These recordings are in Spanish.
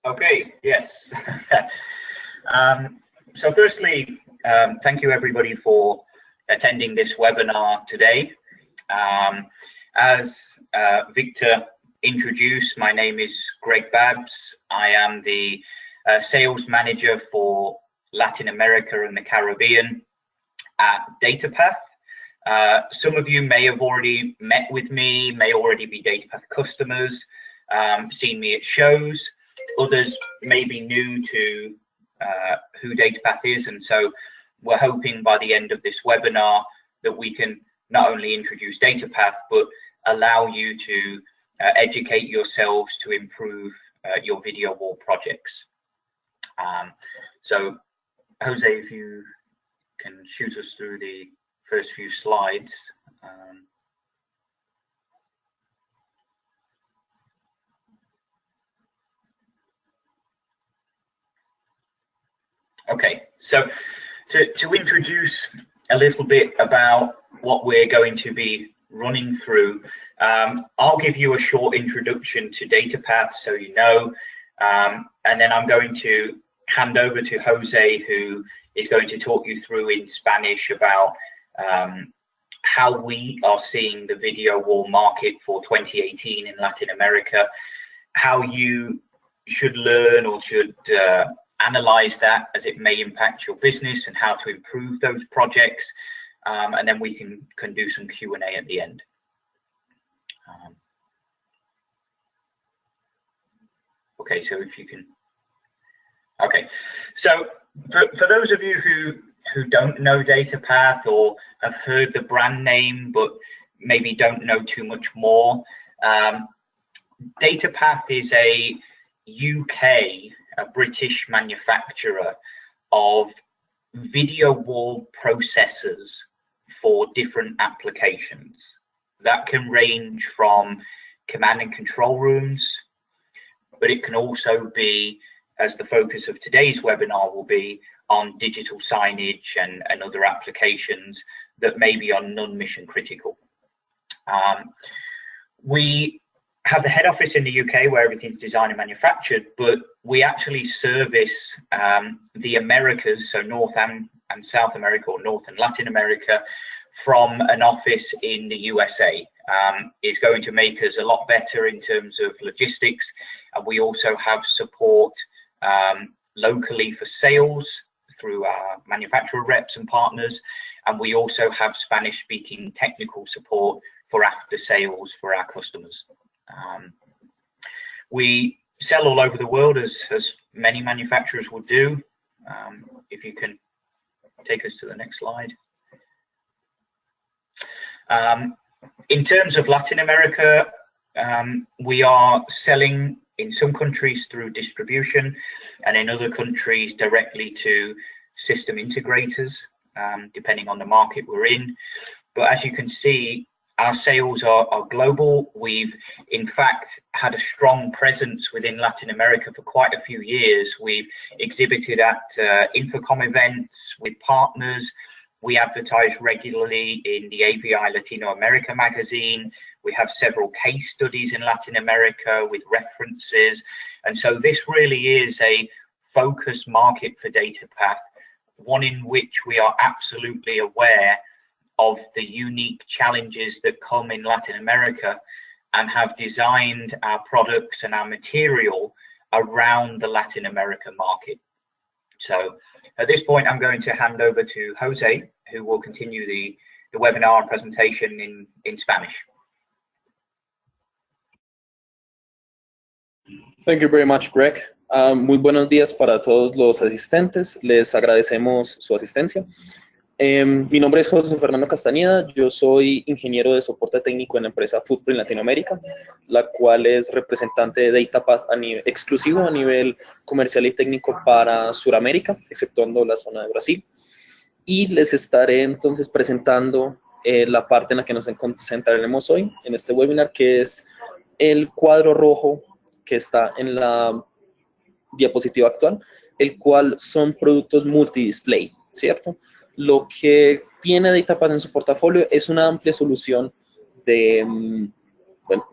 Okay, yes. So firstly, thank you everybody for attending this webinar today. As Victor introduced, my name is Greg Babs. I am the sales manager for Latin America and the Caribbean at DataPath. Some of you may have already met with me, may already be DataPath customers, seen me at shows. Others may be new to who DataPath is, and so we're hoping by the end of this webinar that we can not only introduce DataPath, but allow you to educate yourselves to improve your video wall projects. So Jose, if you can shoot us through the first few slides. Okay, so to introduce a little bit about what we're going to be running through, I'll give you a short introduction to DataPath so you know, and then I'm going to hand over to Jose, who is going to talk you through in Spanish about how we are seeing the video wall market for 2018 in Latin America, how you should learn or should analyze that as it may impact your business and how to improve those projects, and then we can do some Q&A at the end. Okay, so if you can. Okay, so for those of you who don't know DataPath or have heard the brand name but maybe don't know too much more, DataPath is a British manufacturer of video wall processors for different applications. That can range from command and control rooms, but it can also be, as the focus of today's webinar will be, on digital signage and other applications that may be on non-mission critical. We have the head office in the UK where everything's designed and manufactured, but we actually service the Americas, so North and South America, or North and Latin America, from an office in the USA. It's going to make us a lot better in terms of logistics, and we also have support locally for sales through our manufacturer reps and partners, and we also have Spanish speaking technical support for after sales for our customers. We sell all over the world, as many manufacturers would do. If you can take us to the next slide. In terms of Latin America, we are selling in some countries through distribution and in other countries directly to system integrators, depending on the market we're in. But as you can see, our sales are global. We've in fact had a strong presence within Latin America for quite a few years. We've exhibited at Infocom events with partners. We advertise regularly in the AVI Latino America magazine. We have several case studies in Latin America with references. And so this really is a focused market for DataPath, one in which we are absolutely aware of the unique challenges that come in Latin America and have designed our products and our material around the Latin America market. So at this point, I'm going to hand over to Jose, who will continue the webinar and presentation in Spanish. Thank you very much, Greg. Muy buenos días para todos los asistentes. Les agradecemos su asistencia. Mi nombre es José Fernando Castañeda. Yo soy ingeniero de soporte técnico en la empresa Footprint Latinoamérica, la cual es representante de DataPath exclusivo a nivel comercial y técnico para Sudamérica, exceptuando la zona de Brasil. Y les estaré entonces presentando la parte en la que nos concentraremos hoy en este webinar, que es el cuadro rojo que está en la diapositiva actual, el cual son productos multidisplay, ¿cierto? Lo que tiene DataPath en su portafolio es una amplia solución de, bueno,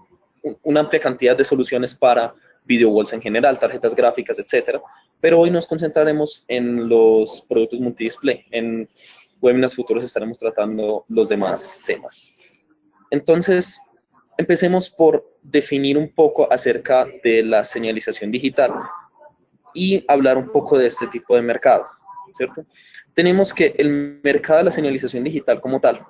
una amplia cantidad de soluciones para video walls en general, tarjetas gráficas, etcétera. Pero hoy nos concentraremos en los productos multidisplay. En webinars futuros estaremos tratando los demás temas. Entonces, empecemos por definir un poco acerca de la señalización digital y hablar un poco de este tipo de mercado, ¿cierto? Tenemos que el mercado de la señalización digital como tal,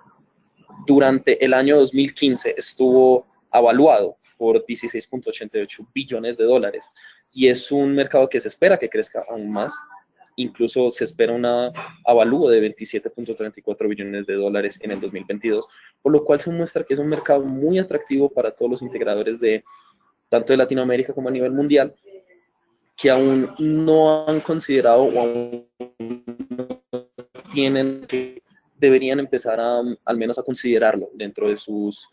durante el año 2015 estuvo avaluado por 16.88 billones de dólares y es un mercado que se espera que crezca aún más. Incluso se espera un avalúo de 27.34 billones de dólares en el 2022, por lo cual se muestra que es un mercado muy atractivo para todos los integradores de tanto de Latinoamérica como a nivel mundial, que aún no han considerado o aún no tienen, que deberían empezar al menos a considerarlo dentro de sus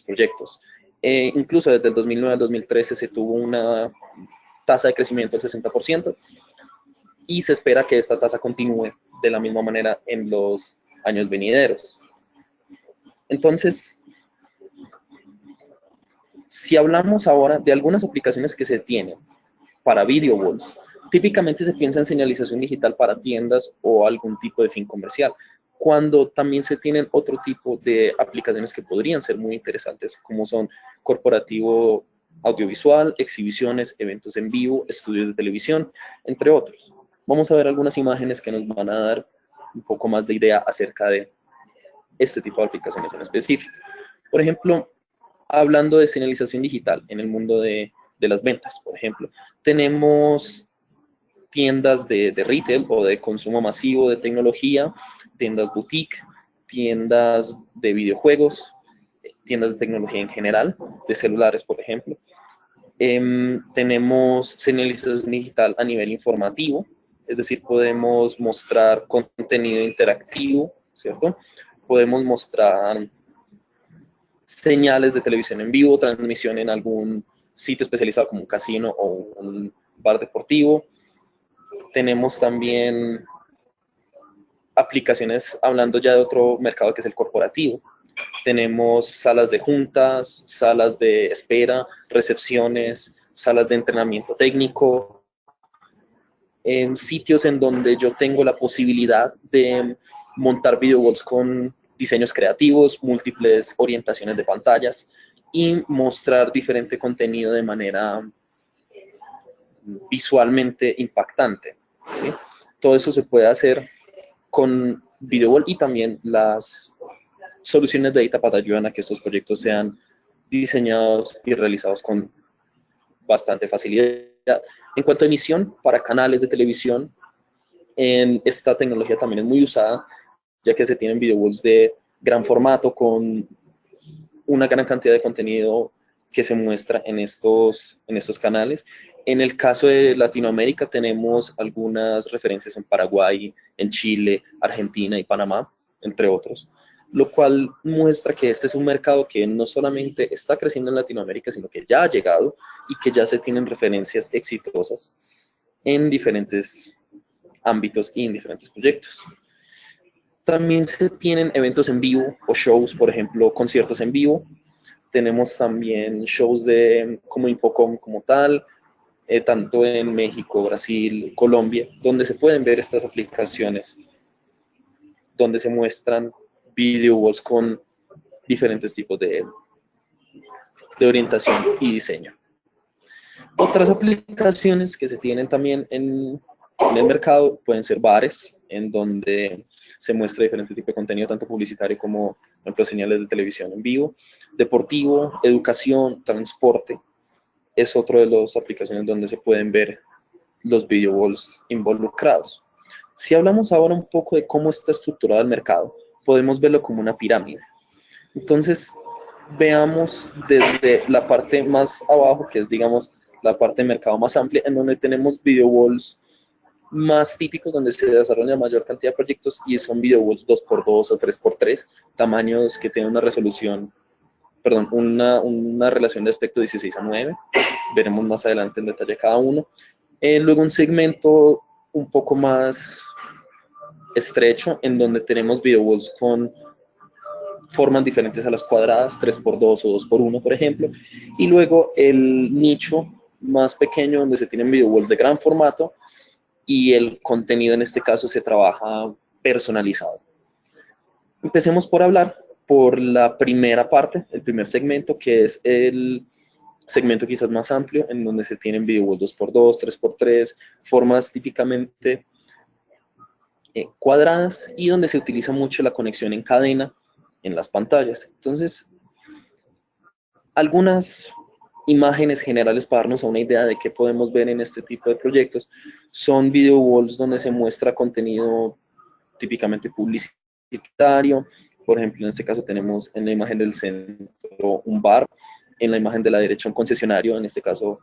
proyectos. Incluso desde el 2009 al 2013 se tuvo una tasa de crecimiento del 60%, y se espera que esta tasa continúe de la misma manera en los años venideros. Entonces, si hablamos ahora de algunas aplicaciones que se tienen para video walls, típicamente se piensa en señalización digital para tiendas o algún tipo de fin comercial, cuando también se tienen otro tipo de aplicaciones que podrían ser muy interesantes, como son corporativo audiovisual, exhibiciones, eventos en vivo, estudios de televisión, entre otros. Vamos a ver algunas imágenes que nos van a dar un poco más de idea acerca de este tipo de aplicaciones en específico. Por ejemplo, hablando de señalización digital en el mundo de las ventas, por ejemplo, tenemos tiendas de retail o de consumo masivo de tecnología, tiendas boutique, tiendas de videojuegos, tiendas de tecnología en general, de celulares, por ejemplo. Tenemos señalización digital a nivel informativo, es decir, podemos mostrar contenido interactivo, ¿cierto? Podemos mostrar señales de televisión en vivo, transmisión en algún sitio especializado como un casino o un bar deportivo. Tenemos también aplicaciones, hablando ya de otro mercado que es el corporativo. Tenemos salas de juntas, salas de espera, recepciones, salas de entrenamiento técnico, en sitios en donde yo tengo la posibilidad de montar video walls con diseños creativos, múltiples orientaciones de pantallas y mostrar diferente contenido de manera visualmente impactante, ¿sí? Todo eso se puede hacer con video wall y también las soluciones de Data ayudan a que estos proyectos sean diseñados y realizados con bastante facilidad. En cuanto a emisión para canales de televisión, esta tecnología también es muy usada, ya que se tienen video walls de gran formato con una gran cantidad de contenido que se muestra en estos canales. En el caso de Latinoamérica tenemos algunas referencias en Paraguay, en Chile, Argentina y Panamá, entre otros, lo cual muestra que este es un mercado que no solamente está creciendo en Latinoamérica, sino que ya ha llegado y que ya se tienen referencias exitosas en diferentes ámbitos y en diferentes proyectos. También se tienen eventos en vivo o shows, por ejemplo, conciertos en vivo. Tenemos también shows como Infocom como tal, tanto en México, Brasil, Colombia, donde se pueden ver estas aplicaciones, donde se muestran video walls con diferentes tipos de orientación y diseño. Otras aplicaciones que se tienen también en el mercado pueden ser bares, en donde se muestra diferente tipo de contenido, tanto publicitario como, por ejemplo, señales de televisión en vivo. Deportivo, educación, transporte, es otro de las aplicaciones donde se pueden ver los video walls involucrados. Si hablamos ahora un poco de cómo está estructurado el mercado, podemos verlo como una pirámide. Entonces, veamos desde la parte más abajo, que es, digamos, la parte de mercado más amplia, en donde tenemos video walls más típicos, donde se desarrolla mayor cantidad de proyectos, y son video walls 2x2 o 3x3, tamaños que tienen una resolución, perdón, una relación de aspecto 16:9. Veremos más adelante en detalle cada uno. Luego un segmento un poco más estrecho, en donde tenemos video walls con formas diferentes a las cuadradas, 3x2 o 2x1, por ejemplo. Y luego el nicho más pequeño donde se tienen video walls de gran formato y el contenido en este caso se trabaja personalizado. Empecemos por hablar por la primera parte, el primer segmento, que es el segmento quizás más amplio, en donde se tienen video walls 2x2, 3x3, formas típicamente cuadradas y donde se utiliza mucho la conexión en cadena en las pantallas. Entonces, algunas imágenes generales para darnos a una idea de qué podemos ver en este tipo de proyectos son video walls donde se muestra contenido típicamente publicitario. Por ejemplo, en este caso tenemos en la imagen del centro un bar, en la imagen de la derecha un concesionario, en este caso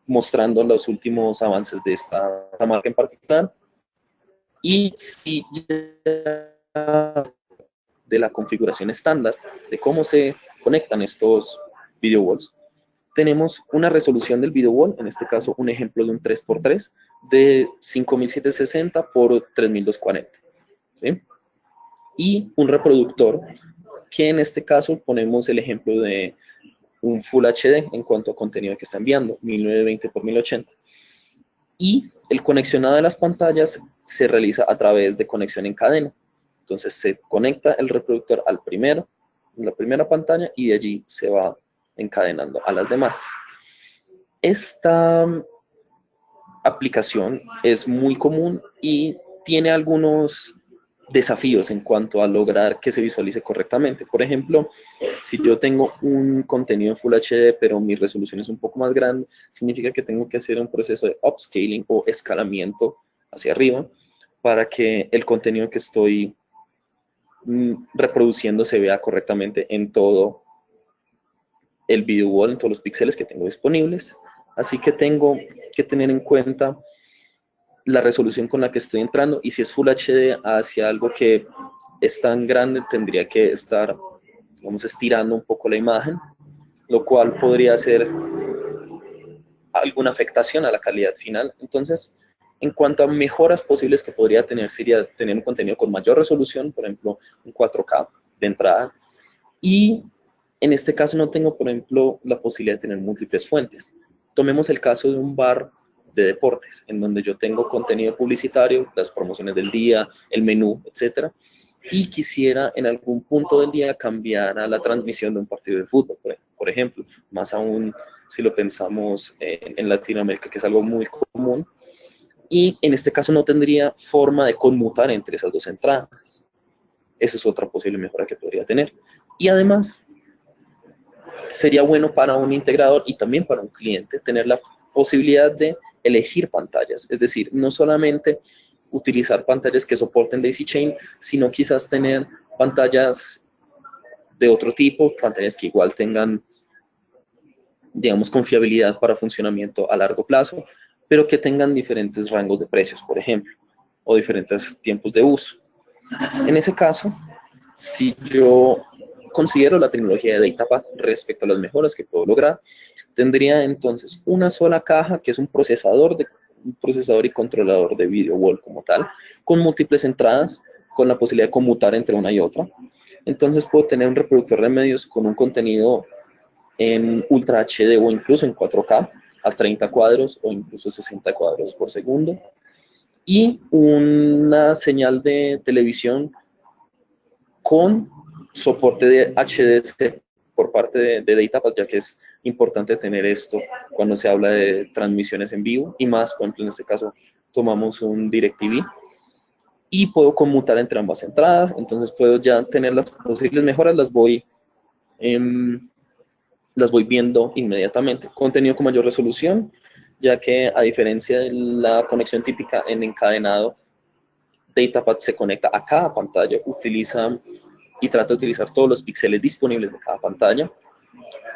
mostrando los últimos avances de esta marca en particular. Y si de la configuración estándar de cómo se conectan estos video walls, tenemos una resolución del video wall, en este caso un ejemplo de un 3x3 de 5760 por 3240, ¿sí? Y un reproductor que en este caso ponemos el ejemplo de un Full HD en cuanto a contenido que está enviando, 1920 por 1080. Y el conexionado de las pantallas se realiza a través de conexión en cadena. Entonces se conecta el reproductor al primero, la primera pantalla, y de allí se va encadenando a las demás. Esta aplicación es muy común y tiene algunos desafíos en cuanto a lograr que se visualice correctamente. Por ejemplo, si yo tengo un contenido en Full HD, pero mi resolución es un poco más grande, significa que tengo que hacer un proceso de upscaling o escalamiento hacia arriba para que el contenido que estoy reproduciendo se vea correctamente en todo el video wall, en todos los píxeles que tengo disponibles. Así que tengo que tener en cuenta la resolución con la que estoy entrando, y si es Full HD hacia algo que es tan grande, tendría que estar, digamos, estirando un poco la imagen, lo cual podría hacer alguna afectación a la calidad final. Entonces, en cuanto a mejoras posibles que podría tener, sería tener un contenido con mayor resolución, por ejemplo, un 4K de entrada, y en este caso no tengo, por ejemplo, la posibilidad de tener múltiples fuentes. Tomemos el caso de un bar de deportes, en donde yo tengo contenido publicitario, las promociones del día, el menú, etcétera, y quisiera en algún punto del día cambiar a la transmisión de un partido de fútbol, por ejemplo, más aún si lo pensamos en Latinoamérica, que es algo muy común, y en este caso no tendría forma de conmutar entre esas dos entradas. Eso es otra posible mejora que podría tener. Y además, sería bueno para un integrador y también para un cliente tener la posibilidad de elegir pantallas, es decir, no solamente utilizar pantallas que soporten Daisy Chain, sino quizás tener pantallas de otro tipo, pantallas que igual tengan, digamos, confiabilidad para funcionamiento a largo plazo, pero que tengan diferentes rangos de precios, por ejemplo, o diferentes tiempos de uso. En ese caso, si yo considero la tecnología de DataPath respecto a las mejoras que puedo lograr, tendría entonces una sola caja que es un procesador y controlador de video wall como tal, con múltiples entradas, con la posibilidad de conmutar entre una y otra. Entonces puedo tener un reproductor de medios con un contenido en Ultra HD o incluso en 4K a 30 cuadros o incluso 60 cuadros por segundo, y una señal de televisión con soporte de HDC por parte de DataPath, ya que es importante tener esto cuando se habla de transmisiones en vivo, y más, por ejemplo, en este caso tomamos un DirecTV, y puedo conmutar entre ambas entradas. Entonces puedo ya tener las posibles mejoras, las voy viendo inmediatamente. Contenido con mayor resolución, ya que a diferencia de la conexión típica en encadenado, DataPath se conecta a cada pantalla, utiliza y trata de utilizar todos los píxeles disponibles de cada pantalla.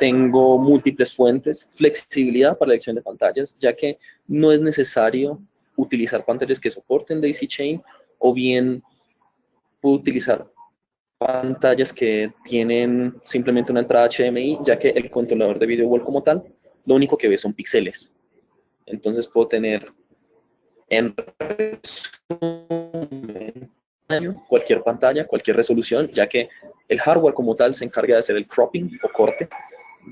Tengo múltiples fuentes, flexibilidad para la elección de pantallas, ya que no es necesario utilizar pantallas que soporten Daisy Chain, o bien puedo utilizar pantallas que tienen simplemente una entrada HDMI, ya que el controlador de video wall como tal, lo único que ve son píxeles. Entonces puedo tener en resumen cualquier pantalla, cualquier resolución, ya que el hardware como tal se encarga de hacer el cropping o corte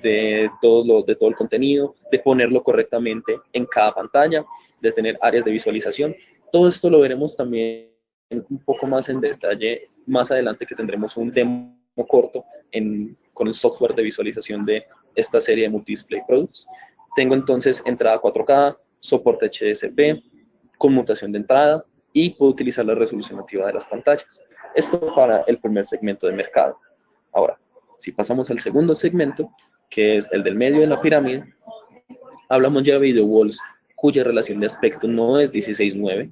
de todo el contenido, de ponerlo correctamente en cada pantalla, de tener áreas de visualización. Todo esto lo veremos también un poco más en detalle más adelante, que tendremos un demo corto con el software de visualización de esta serie de Multidisplay Products. Tengo entonces entrada 4K, soporte HDSP, conmutación de entrada y puedo utilizar la resolución nativa de las pantallas. Esto para el primer segmento de mercado. Ahora, si pasamos al segundo segmento, que es el del medio de la pirámide, hablamos ya de video walls cuya relación de aspecto no es 16:9,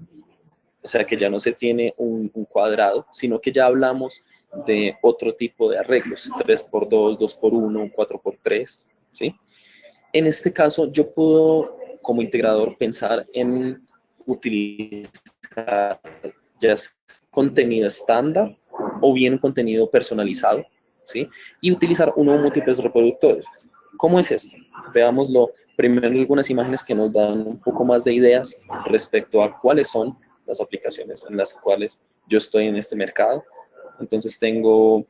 o sea que ya no se tiene un cuadrado, sino que ya hablamos de otro tipo de arreglos, 3x2, 2x1, 4x3, ¿sí? En este caso, yo puedo, como integrador, pensar en utilizar ya sea contenido estándar o bien contenido personalizado, ¿sí? Y utilizar uno o múltiples reproductores. ¿Cómo es esto? Veámoslo primero en algunas imágenes que nos dan un poco más de ideas respecto a cuáles son las aplicaciones en las cuales yo estoy en este mercado. Entonces tengo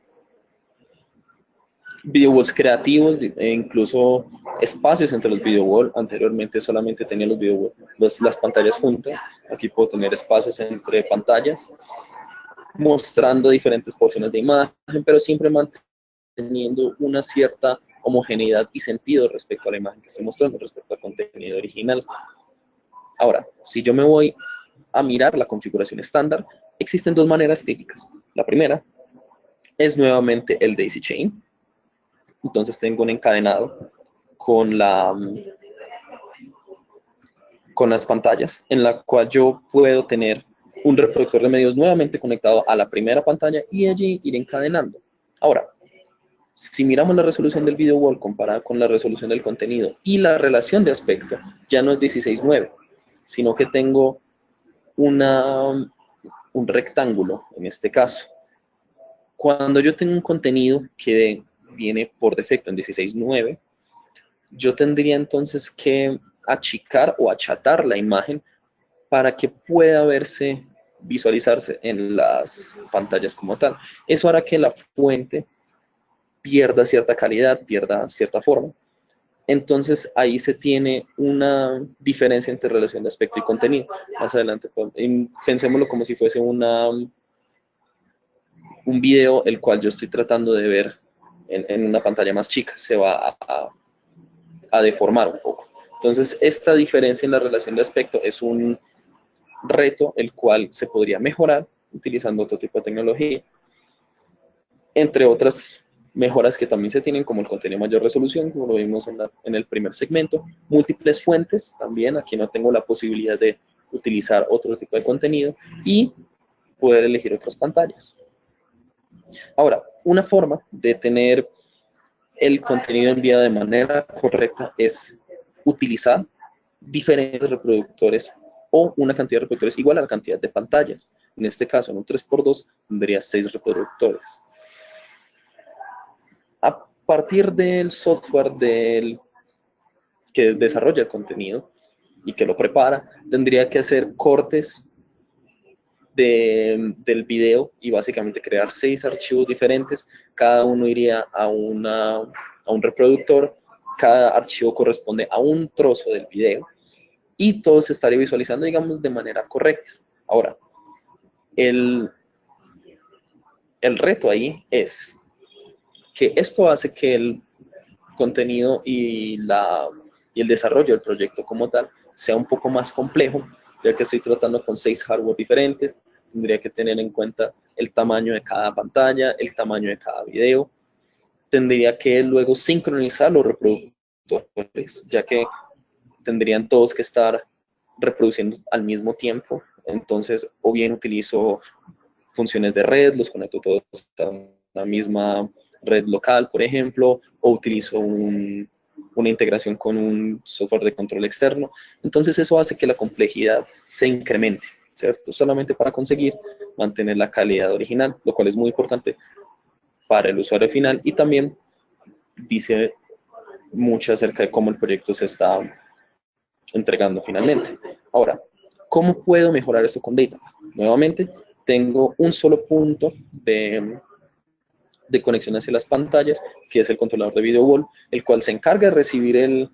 video walls creativos e incluso espacios entre los video walls. Anteriormente solamente tenía los video walls, las pantallas juntas. Aquí puedo tener espacios entre pantallas mostrando diferentes porciones de imagen, pero siempre manteniendo una cierta homogeneidad y sentido respecto a la imagen que estoy mostrando, respecto al contenido original. Ahora, si yo me voy a mirar la configuración estándar, existen dos maneras típicas. La primera es nuevamente el daisy chain. Entonces tengo un encadenado con las pantallas, en la cual yo puedo tener un reproductor de medios nuevamente conectado a la primera pantalla y allí ir encadenando. Ahora, si miramos la resolución del video wall comparada con la resolución del contenido y la relación de aspecto, ya no es 16:9, sino que tengo un rectángulo en este caso. Cuando yo tengo un contenido que viene por defecto en 16:9, yo tendría entonces que achicar o achatar la imagen para que pueda visualizarse en las pantallas como tal. Eso hará que la fuente pierda cierta calidad, pierda cierta forma. Entonces ahí se tiene una diferencia entre relación de aspecto y contenido. Más adelante, pensémoslo como si fuese un video el cual yo estoy tratando de ver en una pantalla más chica. Se va a deformar un poco. Entonces esta diferencia en la relación de aspecto es un reto el cual se podría mejorar utilizando otro tipo de tecnología, entre otras mejoras que también se tienen, como el contenido de mayor resolución, como lo vimos en el primer segmento, múltiples fuentes también. Aquí no tengo la posibilidad de utilizar otro tipo de contenido y poder elegir otras pantallas. Ahora, una forma de tener el contenido enviado de manera correcta es utilizar diferentes reproductores o una cantidad de reproductores igual a la cantidad de pantallas. En este caso, en un 3x2 tendría 6 reproductores. A partir del software que desarrolla el contenido y que lo prepara, tendría que hacer cortes del video y básicamente crear 6 archivos diferentes. Cada uno iría a un reproductor. Cada archivo corresponde a un trozo del video y todo se estaría visualizando, digamos, de manera correcta. Ahora, el reto ahí es que esto hace que el contenido y el desarrollo del proyecto como tal sea un poco más complejo, ya que estoy tratando con 6 hardware diferentes. Tendría que tener en cuenta el tamaño de cada pantalla, el tamaño de cada video. Tendría que luego sincronizar los reproductores, ya que tendrían todos que estar reproduciendo al mismo tiempo. Entonces, o bien utilizo funciones de red, los conecto todos a la misma red local, por ejemplo, o utilizo una integración con un software de control externo. Entonces eso hace que la complejidad se incremente, ¿cierto? Solamente para conseguir mantener la calidad original, lo cual es muy importante para el usuario final y también dice mucho acerca de cómo el proyecto se está entregando finalmente. Ahora, ¿cómo puedo mejorar esto con Data? Nuevamente, tengo un solo punto de de conexión hacia las pantallas, que es el controlador de video wall, el cual se encarga de recibir el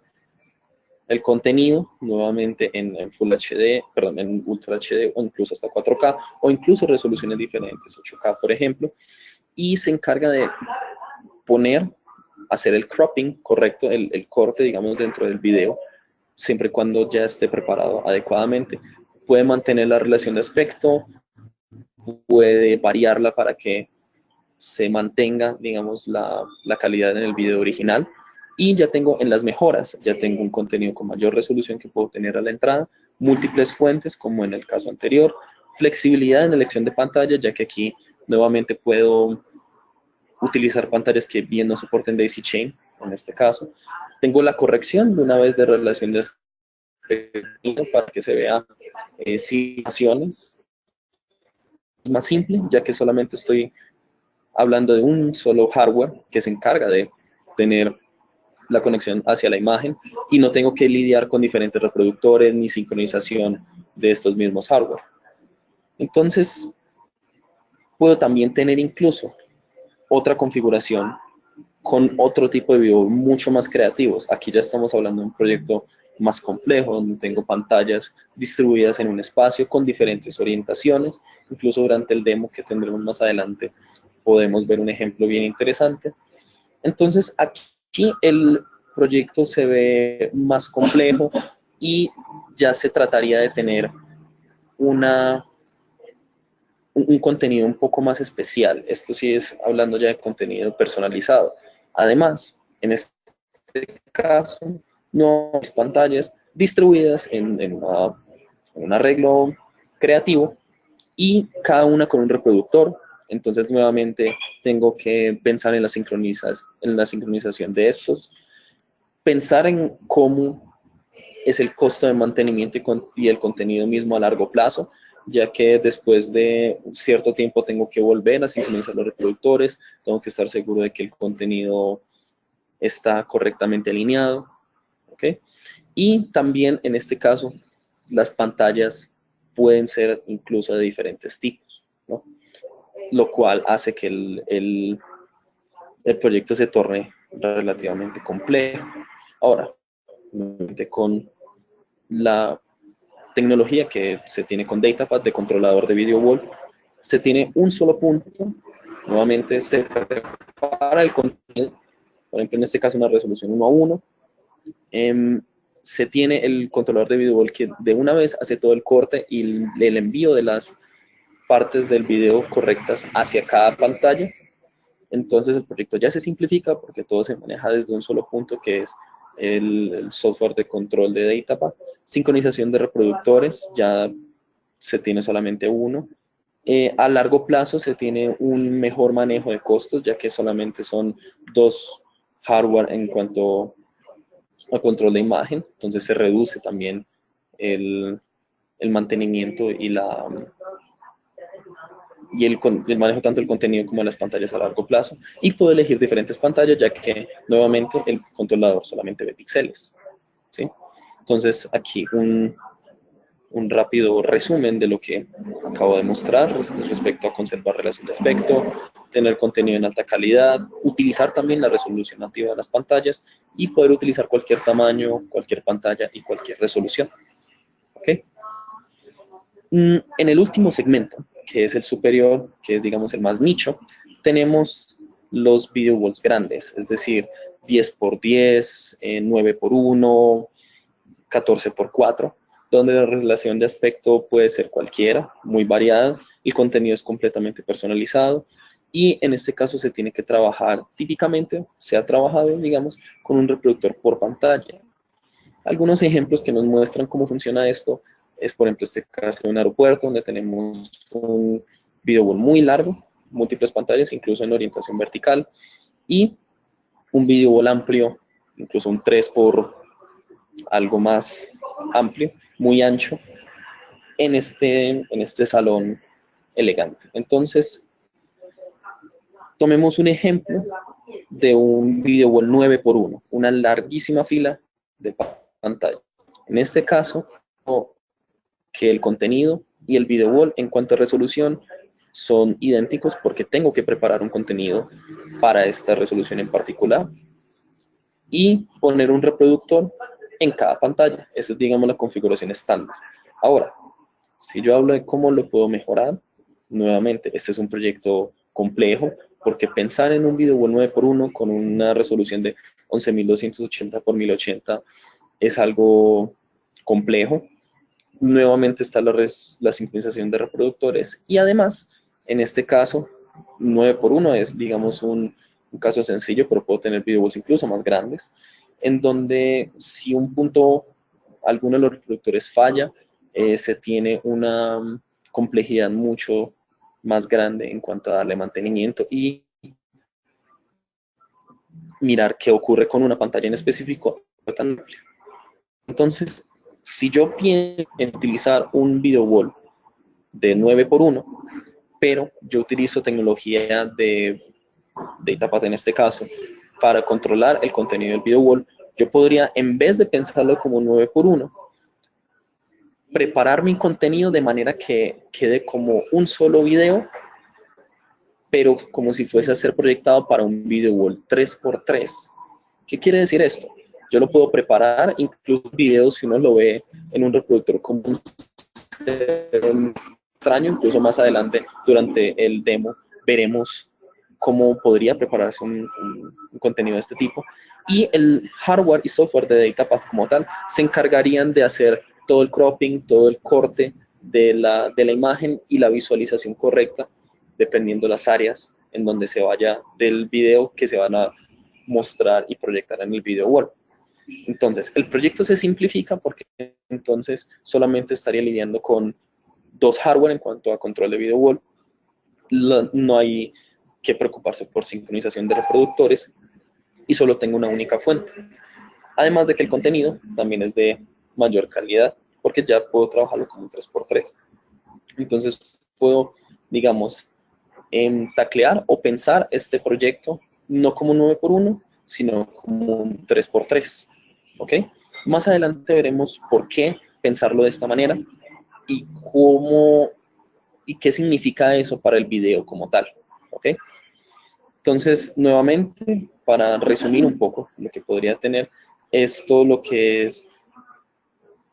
contenido nuevamente en Full HD, perdón, en Ultra HD o incluso hasta 4K o incluso resoluciones diferentes, 8K por ejemplo, y se encarga de hacer el cropping correcto, el corte, digamos, dentro del video, siempre y cuando ya esté preparado adecuadamente. Puede mantener la relación de aspecto, puede variarla para que se mantenga, digamos, la calidad en el video original. Y ya tengo en las mejoras, ya tengo un contenido con mayor resolución que puedo tener a la entrada, múltiples fuentes, como en el caso anterior, flexibilidad en elección de pantalla, ya que aquí nuevamente puedo utilizar pantallas que bien no soporten Daisy Chain, en este caso. Tengo la corrección de una vez de relación de aspecto para que se vea situaciones más simple, ya que solamente estoy hablando de un solo hardware que se encarga de tener la conexión hacia la imagen y no tengo que lidiar con diferentes reproductores ni sincronización de estos mismos hardware. Entonces, puedo también tener incluso otra configuración con otro tipo de video mucho más creativos. Aquí ya estamos hablando de un proyecto más complejo, donde tengo pantallas distribuidas en un espacio con diferentes orientaciones. Incluso durante el demo que tendremos más adelante, podemos ver un ejemplo bien interesante. Entonces, aquí el proyecto se ve más complejo y ya se trataría de tener un contenido un poco más especial. Esto sí es hablando ya de contenido personalizado. Además, en este caso, no hay pantallas distribuidas en un arreglo creativo y cada una con un reproductor. Entonces, nuevamente, tengo que pensar en la sincronización de estos, pensar en cómo es el costo de mantenimiento y el contenido mismo a largo plazo, ya que después de cierto tiempo tengo que volver a sincronizar los reproductores, tengo que estar seguro de que el contenido está correctamente alineado, ¿ok? Y también en este caso, las pantallas pueden ser incluso de diferentes tipos, ¿no? Lo cual hace que el proyecto se torne relativamente complejo. Ahora, con la tecnología que se tiene con DataPad de controlador de video wall, se tiene un solo punto, nuevamente se prepara el contenido, por ejemplo en este caso una resolución 1:1, se tiene el controlador de video wall que de una vez hace todo el corte y el envío de las partes del video correctas hacia cada pantalla. Entonces el proyecto ya se simplifica porque todo se maneja desde un solo punto, que es el software de control de DataPad. Sincronización de reproductores, ya se tiene solamente uno. A largo plazo se tiene un mejor manejo de costos, ya que solamente son 2 hardware en cuanto a control de imagen, entonces se reduce también el mantenimiento y el manejo tanto del contenido como de las pantallas a largo plazo, y puedo elegir diferentes pantallas, ya que nuevamente el controlador solamente ve píxeles, ¿sí? Entonces aquí un rápido resumen de lo que acabo de mostrar respecto a conservar relación de aspecto, tener contenido en alta calidad, utilizar también la resolución nativa de las pantallas y poder utilizar cualquier tamaño, cualquier pantalla y cualquier resolución. ¿Ok? En el último segmento, que es el superior, que es, digamos, el más nicho, tenemos los video walls grandes, es decir, 10x10, 9x1, 14x4, donde la relación de aspecto puede ser cualquiera, muy variada, el contenido es completamente personalizado, y en este caso se tiene que trabajar, típicamente se ha trabajado, digamos, con un reproductor por pantalla. Algunos ejemplos que nos muestran cómo funciona esto es, por ejemplo, este caso de un aeropuerto donde tenemos un video wall muy largo, múltiples pantallas, incluso en orientación vertical, y un video wall amplio, incluso un 3 por algo más amplio, muy ancho, en este salón elegante. Entonces, tomemos un ejemplo de un video wall 9x1, una larguísima fila de pantalla. En este caso, que el contenido y el video wall en cuanto a resolución son idénticos porque tengo que preparar un contenido para esta resolución en particular y poner un reproductor en cada pantalla. Esa es, digamos, la configuración estándar. Ahora, si yo hablo de cómo lo puedo mejorar, nuevamente, este es un proyecto complejo, porque pensar en un video 9x1 con una resolución de 11.280 por 1080 es algo complejo. Nuevamente está la sincronización de reproductores y además, en este caso, 9x1 es, digamos, un caso sencillo, pero puedo tener videos incluso más grandes, en donde si un punto, alguno de los reproductores falla, se tiene una complejidad mucho más grande en cuanto a darle mantenimiento y mirar qué ocurre con una pantalla en específico tan amplia. Entonces, si yo pienso en utilizar un video wall de 9x1, pero yo utilizo tecnología de DataPath en este caso, para controlar el contenido del video wall, yo podría, en vez de pensarlo como 9x1, preparar mi contenido de manera que quede como un solo video, pero como si fuese a ser proyectado para un video wall 3x3. ¿Qué quiere decir esto? Yo lo puedo preparar, incluso videos, si uno lo ve en un reproductor común extraño, incluso más adelante durante el demo veremos cómo podría prepararse un contenido de este tipo. Y el hardware y software de DataPath como tal se encargarían de hacer todo el cropping, todo el corte de la imagen y la visualización correcta, dependiendo las áreas en donde se vaya del video que se van a mostrar y proyectar en el video wall. Entonces, el proyecto se simplifica porque entonces solamente estaría lidiando con dos hardware en cuanto a control de video wall. No hay que preocuparse por sincronización de reproductores y solo tengo una única fuente. Además de que el contenido también es de mayor calidad porque ya puedo trabajarlo como un 3x3. Entonces, puedo, digamos, taclear o pensar este proyecto no como un 9x1, sino como un 3x3. ¿Ok? Más adelante veremos por qué pensarlo de esta manera y cómo y qué significa eso para el video como tal. ¿Ok? Entonces, nuevamente, para resumir un poco, lo que podría tener es todo lo que es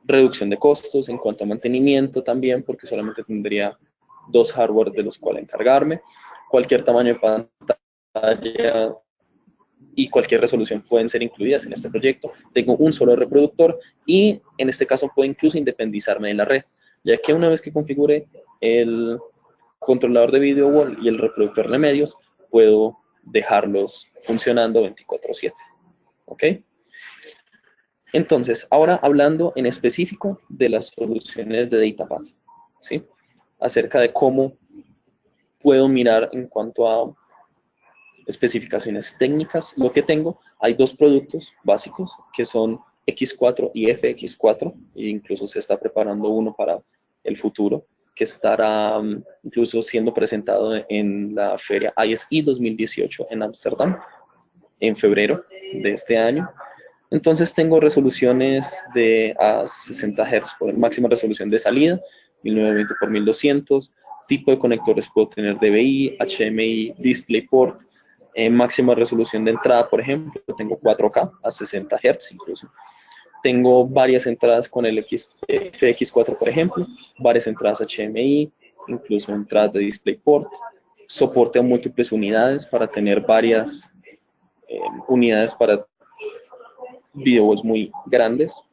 reducción de costos en cuanto a mantenimiento también, porque solamente tendría dos hardware de los cuales encargarme. Cualquier tamaño de pantalla y cualquier resolución pueden ser incluidas en este proyecto. Tengo un solo reproductor y en este caso puedo incluso independizarme de la red, ya que una vez que configure el controlador de video wall y el reproductor de medios, puedo dejarlos funcionando 24/7. ¿Ok? Entonces, ahora hablando en específico de las soluciones de DataPath, ¿sí? Acerca de cómo puedo mirar en cuanto a especificaciones técnicas, lo que tengo, hay dos productos básicos que son X4 y FX4, e incluso se está preparando uno para el futuro, que estará incluso siendo presentado en la feria ISE 2018 en Ámsterdam, en febrero de este año. Entonces tengo resoluciones de a 60 Hz por máxima resolución de salida, 1920 por 1200, tipo de conectores puedo tener DVI, HDMI, DisplayPort, máxima resolución de entrada, por ejemplo, tengo 4K a 60 Hz incluso. Tengo varias entradas con el FX4, por ejemplo, varias entradas HDMI, incluso entradas de DisplayPort, soporte a múltiples unidades para tener varias unidades para videos muy grandes,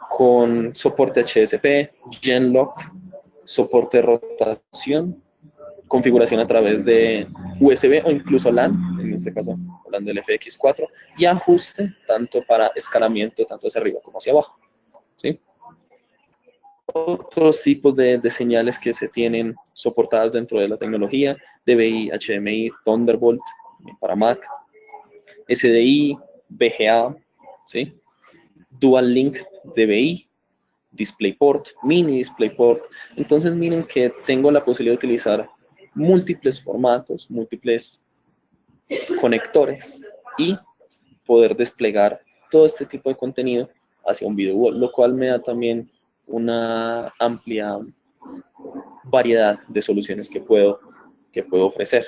con soporte HSP, Genlock, soporte de rotación, configuración a través de USB o incluso LAN, en este caso hablando del FX4, y ajuste tanto para escalamiento, tanto hacia arriba como hacia abajo. ¿Sí? Otros tipos de señales que se tienen soportadas dentro de la tecnología, DVI, HDMI, Thunderbolt para Mac, SDI, VGA, ¿sí? Dual Link DVI, DisplayPort, Mini DisplayPort. Entonces miren que tengo la posibilidad de utilizar múltiples formatos, múltiples conectores y poder desplegar todo este tipo de contenido hacia un video wall, lo cual me da también una amplia variedad de soluciones que puedo que puedo ofrecer,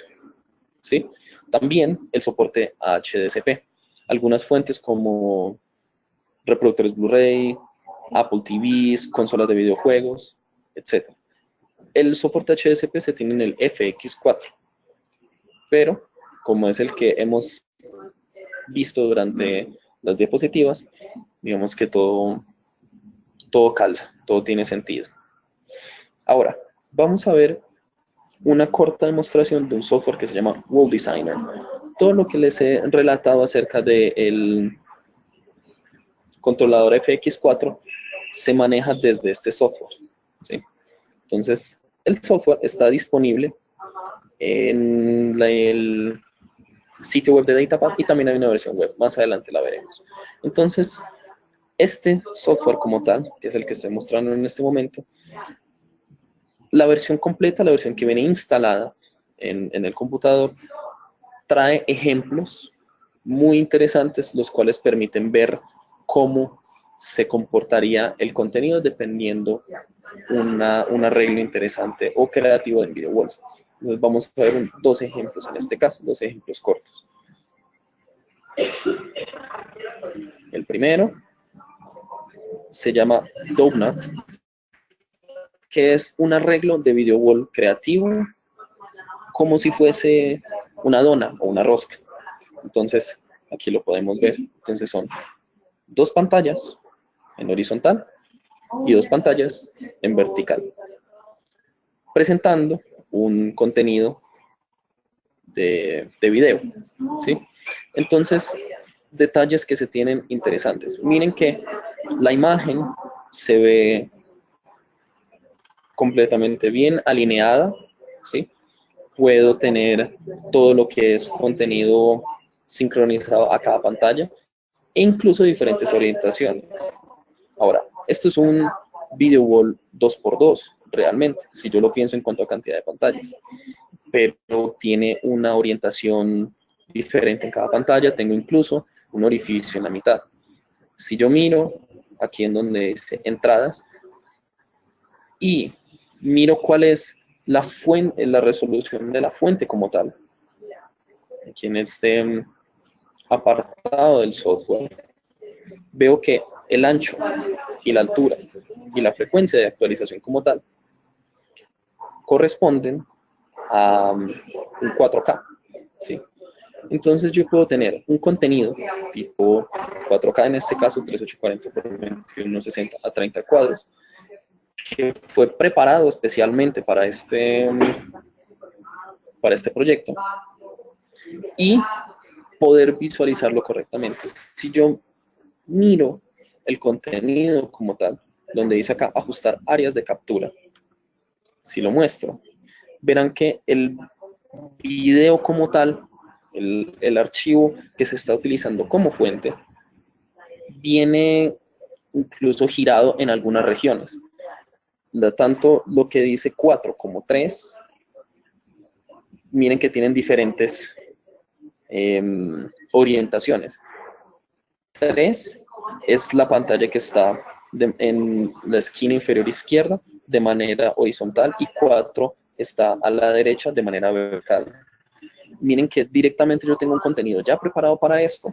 ¿sí? También el soporte a HDCP. Algunas fuentes como reproductores Blu-ray, Apple TVs, consolas de videojuegos, etc. El soporte HDCP se tiene en el FX4, pero como es el que hemos visto durante las diapositivas, digamos que todo calza, todo tiene sentido. Ahora, vamos a ver una corta demostración de un software que se llama World Designer. Todo lo que les he relatado acerca del controlador FX4 se maneja desde este software, ¿sí? Entonces, el software está disponible en el sitio web de DataPad y también hay una versión web, más adelante la veremos. Entonces, este software como tal, que es el que estoy mostrando en este momento, la versión completa, la versión que viene instalada en el computador, trae ejemplos muy interesantes, los cuales permiten ver cómo se comportaría el contenido dependiendo un arreglo interesante o creativo en Video Walls. Entonces vamos a ver dos ejemplos en este caso, dos ejemplos cortos. El primero se llama Donut, que es un arreglo de Video Wall creativo, como si fuese una dona o una rosca. Entonces, aquí lo podemos ver. Entonces son dos pantallas en horizontal y dos pantallas en vertical, presentando un contenido de video, ¿sí? Entonces, detalles que se tienen interesantes. Miren que la imagen se ve completamente bien alineada, ¿sí? Puedo tener todo lo que es contenido sincronizado a cada pantalla e incluso diferentes orientaciones. Ahora, esto es un video wall 2x2, realmente, si yo lo pienso en cuanto a cantidad de pantallas, pero tiene una orientación diferente en cada pantalla, tengo incluso un orificio en la mitad. Si yo miro aquí en donde dice entradas y miro cuál es la fuente, la resolución de la fuente como tal, aquí en este apartado del software, veo que el ancho y la altura y la frecuencia de actualización como tal corresponden a un 4K, ¿sí? Entonces yo puedo tener un contenido tipo 4K, en este caso 3840 por 2160 a 30 cuadros, que fue preparado especialmente para este proyecto y poder visualizarlo correctamente. Si yo miro el contenido como tal, donde dice acá ajustar áreas de captura, si lo muestro, verán que el video como tal, el archivo que se está utilizando como fuente, viene incluso girado en algunas regiones. Tanto lo que dice 4 como 3, miren que tienen diferentes orientaciones. 3 es la pantalla que está en la esquina inferior izquierda de manera horizontal y 4 está a la derecha de manera vertical. Miren que directamente yo tengo un contenido ya preparado para esto,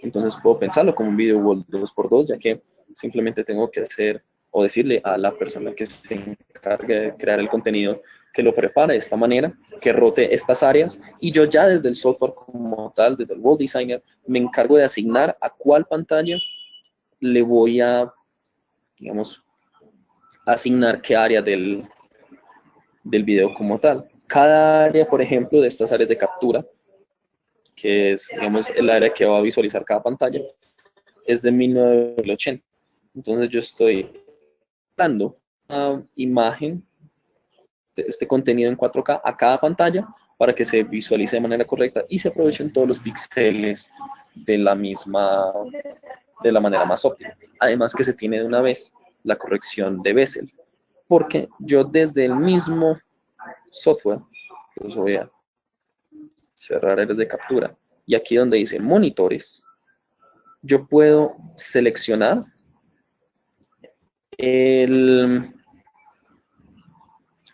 entonces puedo pensarlo como un video wall 2x2, ya que simplemente tengo que hacer o decirle a la persona que se encargue de crear el contenido que lo prepare de esta manera, que rote estas áreas, y yo ya desde el software como tal, desde el World Designer, me encargo de asignar a cuál pantalla le voy a, digamos, asignar qué área del video como tal. Cada área, por ejemplo, de estas áreas de captura, que es, digamos, el área que va a visualizar cada pantalla, es de 1980. Entonces yo estoy dando una imagen de este contenido en 4K a cada pantalla para que se visualice de manera correcta y se aprovechen todos los píxeles de la manera más óptima. Además que se tiene de una vez la corrección de bezel, porque yo desde el mismo software, pues voy a cerrar áreas de captura, y aquí donde dice monitores, yo puedo seleccionar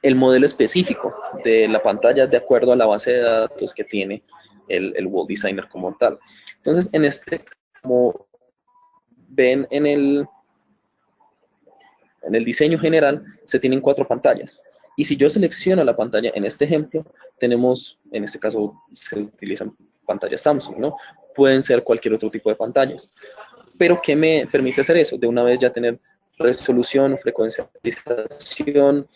el modelo específico de la pantalla de acuerdo a la base de datos que tiene el Wall Designer como tal. Entonces, en este, como ven en el diseño general, se tienen 4 pantallas. Y si yo selecciono la pantalla en este ejemplo, tenemos, en este caso, se utilizan pantallas Samsung, ¿no? Pueden ser cualquier otro tipo de pantallas. Pero, ¿qué me permite hacer eso? De una vez ya tener resolución, frecuencia de actualización,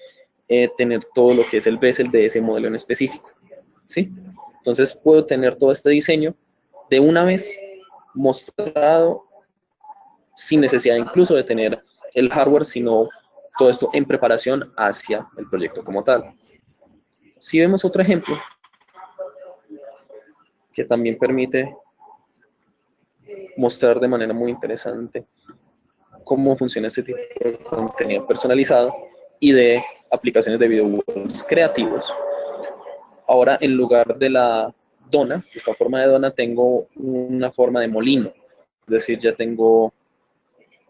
tener todo lo que es el bezel de ese modelo en específico, ¿sí? Entonces, puedo tener todo este diseño de una vez mostrado sin necesidad incluso de tener el hardware, sino todo esto en preparación hacia el proyecto como tal. Si vemos otro ejemplo que también permite mostrar de manera muy interesante cómo funciona este tipo de contenido personalizado y de aplicaciones de videojuegos creativos. Ahora, en lugar de la dona, esta forma de dona, tengo una forma de molino. Es decir, ya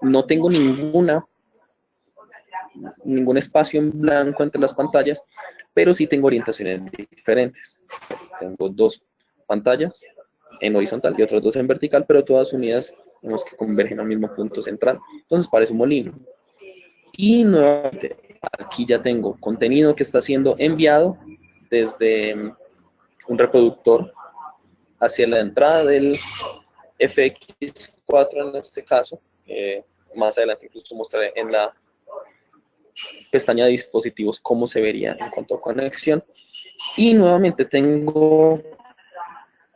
no tengo ningún espacio en blanco entre las pantallas, pero sí tengo orientaciones diferentes. Tengo 2 pantallas en horizontal y otras 2 en vertical, pero todas unidas, vemos que convergen al mismo punto central. Entonces parece un molino. Y nuevamente, aquí ya tengo contenido que está siendo enviado desde un reproductor hacia la entrada del FX4 en este caso. Más adelante incluso mostraré en la pestaña de dispositivos cómo se vería en cuanto a conexión. Y nuevamente tengo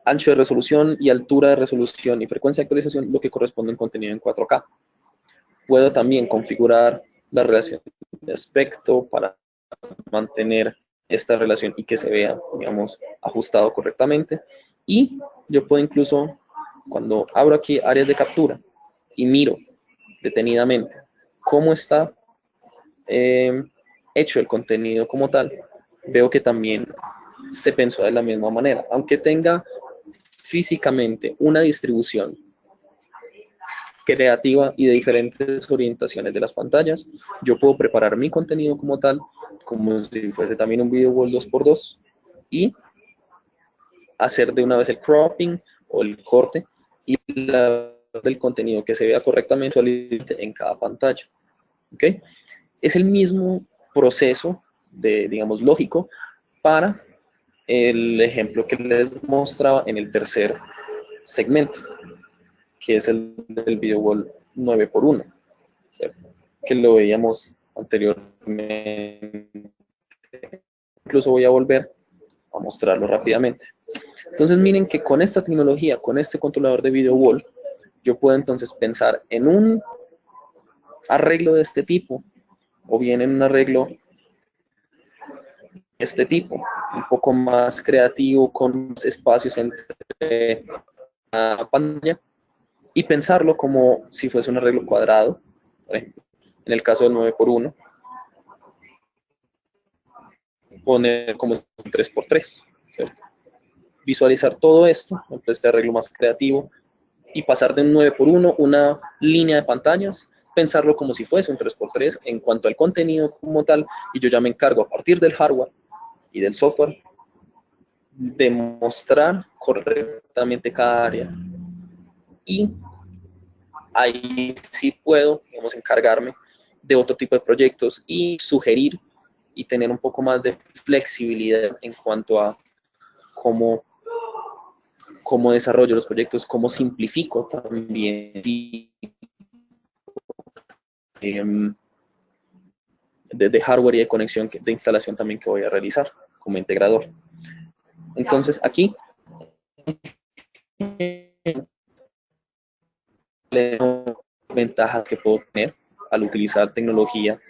ancho de resolución y altura de resolución y frecuencia de actualización, lo que corresponde a contenido en 4K. Puedo también configurar la relación de aspecto para mantener esta relación y que se vea, digamos, ajustado correctamente. Y yo puedo incluso, cuando abro aquí áreas de captura y miro detenidamente cómo está hecho el contenido como tal, veo que también se pensó de la misma manera. Aunque tenga físicamente una distribución creativa y de diferentes orientaciones de las pantallas, yo puedo preparar mi contenido como tal, como si fuese también un video wall 2x2 y hacer de una vez el cropping o el corte y del contenido que se vea correctamente en cada pantalla. ¿Okay? Es el mismo proceso digamos, lógico para el ejemplo que les mostraba en el tercer segmento, que es el del video wall 9x1, ¿cierto? Que lo veíamos anteriormente. Incluso voy a volver a mostrarlo rápidamente. Entonces miren que con esta tecnología, con este controlador de video wall, yo puedo entonces pensar en un arreglo de este tipo, o bien en un arreglo de este tipo, un poco más creativo, con más espacios entre la pantalla, y pensarlo como si fuese un arreglo cuadrado, por ejemplo, en el caso del 9x1, poner como un 3x3, ¿cierto? Visualizar todo esto, este arreglo más creativo, y pasar de un 9x1, una línea de pantallas, pensarlo como si fuese un 3x3 en cuanto al contenido como tal, y yo ya me encargo a partir del hardware y del software de mostrar correctamente cada área. Y ahí sí puedo, digamos, encargarme de otro tipo de proyectos y sugerir y tener un poco más de flexibilidad en cuanto a cómo desarrollo los proyectos, cómo simplifico también de hardware y de conexión, de instalación también que voy a realizar como integrador. Entonces aquí ventajas que puedo tener al utilizar tecnología,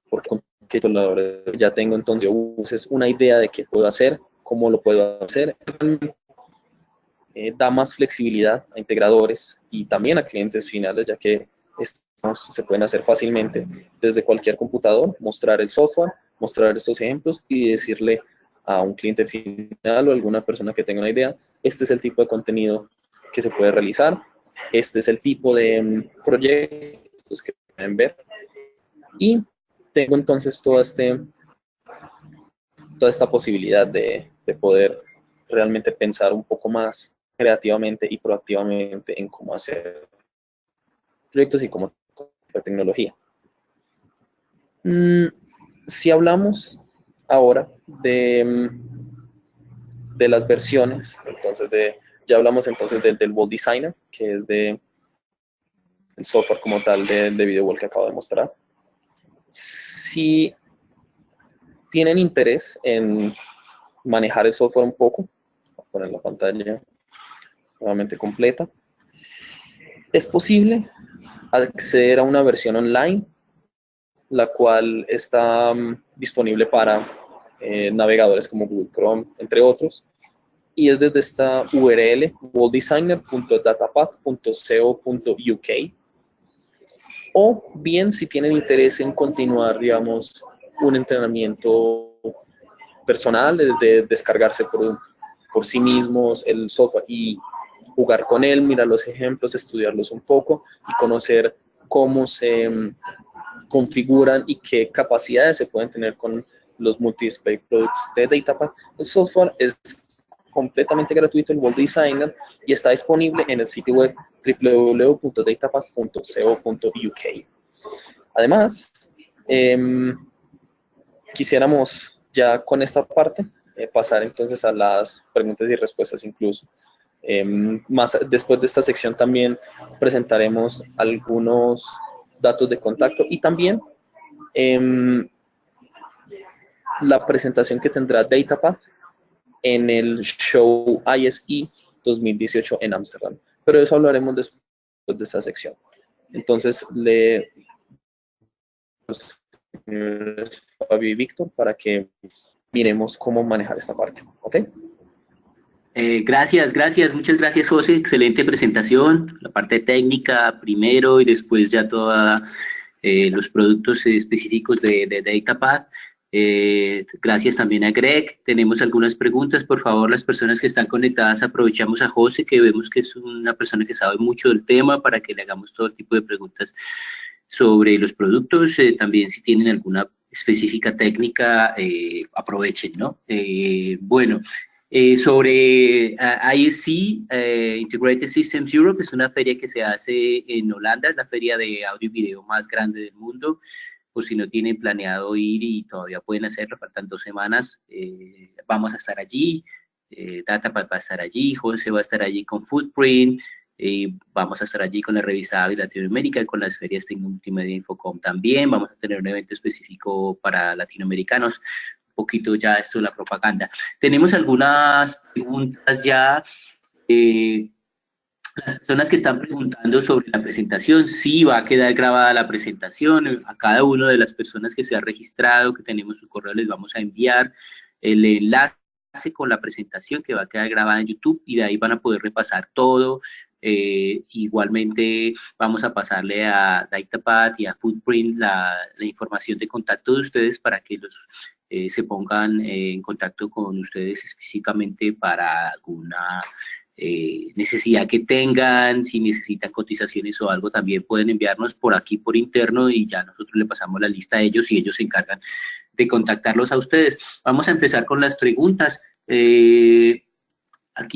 porque con ya tengo entonces una idea de qué puedo hacer, cómo lo puedo hacer. Da más flexibilidad a integradores y también a clientes finales, ya que estos se pueden hacer fácilmente desde cualquier computador, mostrar el software, mostrar estos ejemplos y decirle a un cliente final o alguna persona que tenga una idea, este es el tipo de contenido que se puede realizar, este es el tipo de proyectos que pueden ver, y tengo entonces toda esta posibilidad de poder realmente pensar un poco más creativamente y proactivamente en cómo hacer proyectos y cómo hacer tecnología. Si hablamos ahora de las versiones, entonces ya hablamos entonces del Wall Designer, que es el software como tal de video wall que acabo de mostrar. Si tienen interés en manejar el software un poco, voy a poner la pantalla nuevamente completa, es posible acceder a una versión online, la cual está disponible para navegadores como Google Chrome, entre otros, y es desde esta URL, walldesigner.datapad.co.uk, o bien si tienen interés en continuar, digamos, un entrenamiento personal, de descargarse por sí mismos el software y jugar con él, mirar los ejemplos, estudiarlos un poco y conocer cómo se configuran y qué capacidades se pueden tener con los multi-display products de DataPad. El software es completamente gratuito, el Wall Designer, y está disponible en el sitio web www.datapad.co.uk. Además, quisiéramos ya con esta parte pasar entonces a las preguntas y respuestas incluso. Después de esta sección también presentaremos algunos datos de contacto y también la presentación que tendrá DataPad en el show ISE 2018 en Ámsterdam. Pero de eso hablaremos después de esta sección. Entonces, Fabio y Víctor para que miremos cómo manejar esta parte. ¿Ok? Muchas gracias José, excelente presentación, la parte técnica primero y después ya todos los productos específicos de DataPad. Gracias también a Greg. Tenemos algunas preguntas, por favor, las personas que están conectadas, aprovechamos a José, que vemos que es una persona que sabe mucho del tema, para que le hagamos todo tipo de preguntas sobre los productos. También si tienen alguna específica técnica, aprovechen, ¿no? Bueno. Sobre ISE, Integrated Systems Europe, es una feria que se hace en Holanda, es la feria de audio y video más grande del mundo. Por si no tienen planeado ir y todavía pueden hacerlo, faltan 2 semanas, vamos a estar allí, DataPad va a estar allí, José va a estar allí con Footprint, vamos a estar allí con la revista AVI Latinoamérica y con las ferias Tecnomultimedia Infocom también. Vamos a tener un evento específico para latinoamericanos. Poquito ya esto de la propaganda. Tenemos algunas preguntas ya. Las personas que están preguntando sobre la presentación, sí va a quedar grabada la presentación. A cada una de las personas que se ha registrado, que tenemos su correo, les vamos a enviar el enlace con la presentación que va a quedar grabada en YouTube y de ahí van a poder repasar todo. Igualmente vamos a pasarle a DataPad y a Footprint la información de contacto de ustedes para que se pongan en contacto con ustedes específicamente para alguna necesidad que tengan. Si necesitan cotizaciones o algo, también pueden enviarnos por aquí por interno y ya nosotros le pasamos la lista a ellos y ellos se encargan de contactarlos a ustedes. Vamos a empezar con las preguntas. Aquí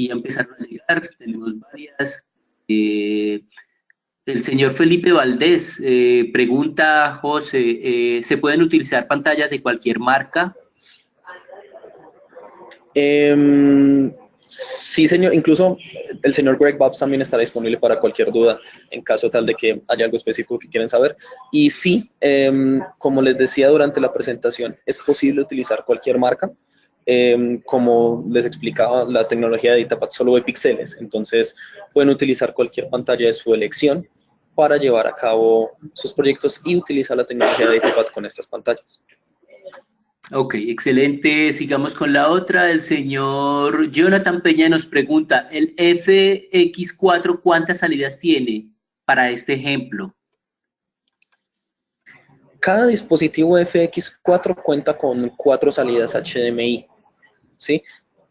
ya empezaron a llegar, tenemos varias. El señor Felipe Valdés pregunta, José, ¿se pueden utilizar pantallas de cualquier marca? Sí, señor. Incluso el señor Greg Babs también estará disponible para cualquier duda en caso tal de que haya algo específico que quieran saber. Y sí, como les decía durante la presentación, es posible utilizar cualquier marca. Como les explicaba, la tecnología de DataPad solo ve píxeles, entonces pueden utilizar cualquier pantalla de su elección para llevar a cabo sus proyectos y utilizar la tecnología de DataPad con estas pantallas. Ok, excelente. Sigamos con la otra. El señor Jonathan Peña nos pregunta, ¿el FX4 cuántas salidas tiene para este ejemplo? Cada dispositivo FX4 cuenta con 4 salidas HDMI, ¿sí?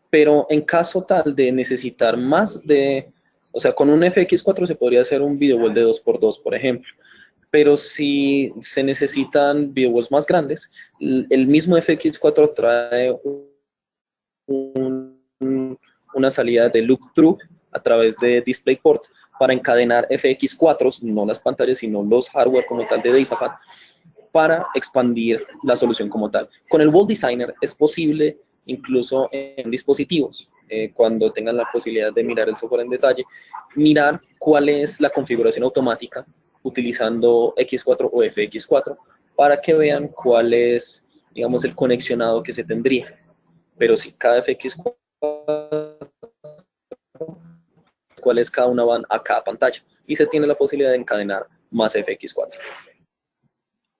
Pero en caso tal de necesitar más o sea, con un FX4 se podría hacer un video wall de 2x2, por ejemplo. pero si se necesitan video walls más grandes, el mismo FX4 trae una salida de loop-through a través de DisplayPort para encadenar FX4s, no las pantallas, sino los hardware como tal de DataPad, para expandir la solución como tal. Con el Wall Designer es posible, incluso en dispositivos, cuando tengan la posibilidad de mirar el software en detalle, mirar cuál es la configuración automática utilizando X4 o FX4 para que vean cuál es, digamos, el conexionado que se tendría. Pero si cada FX4, cuáles cada una van a cada pantalla y se tiene la posibilidad de encadenar más FX4.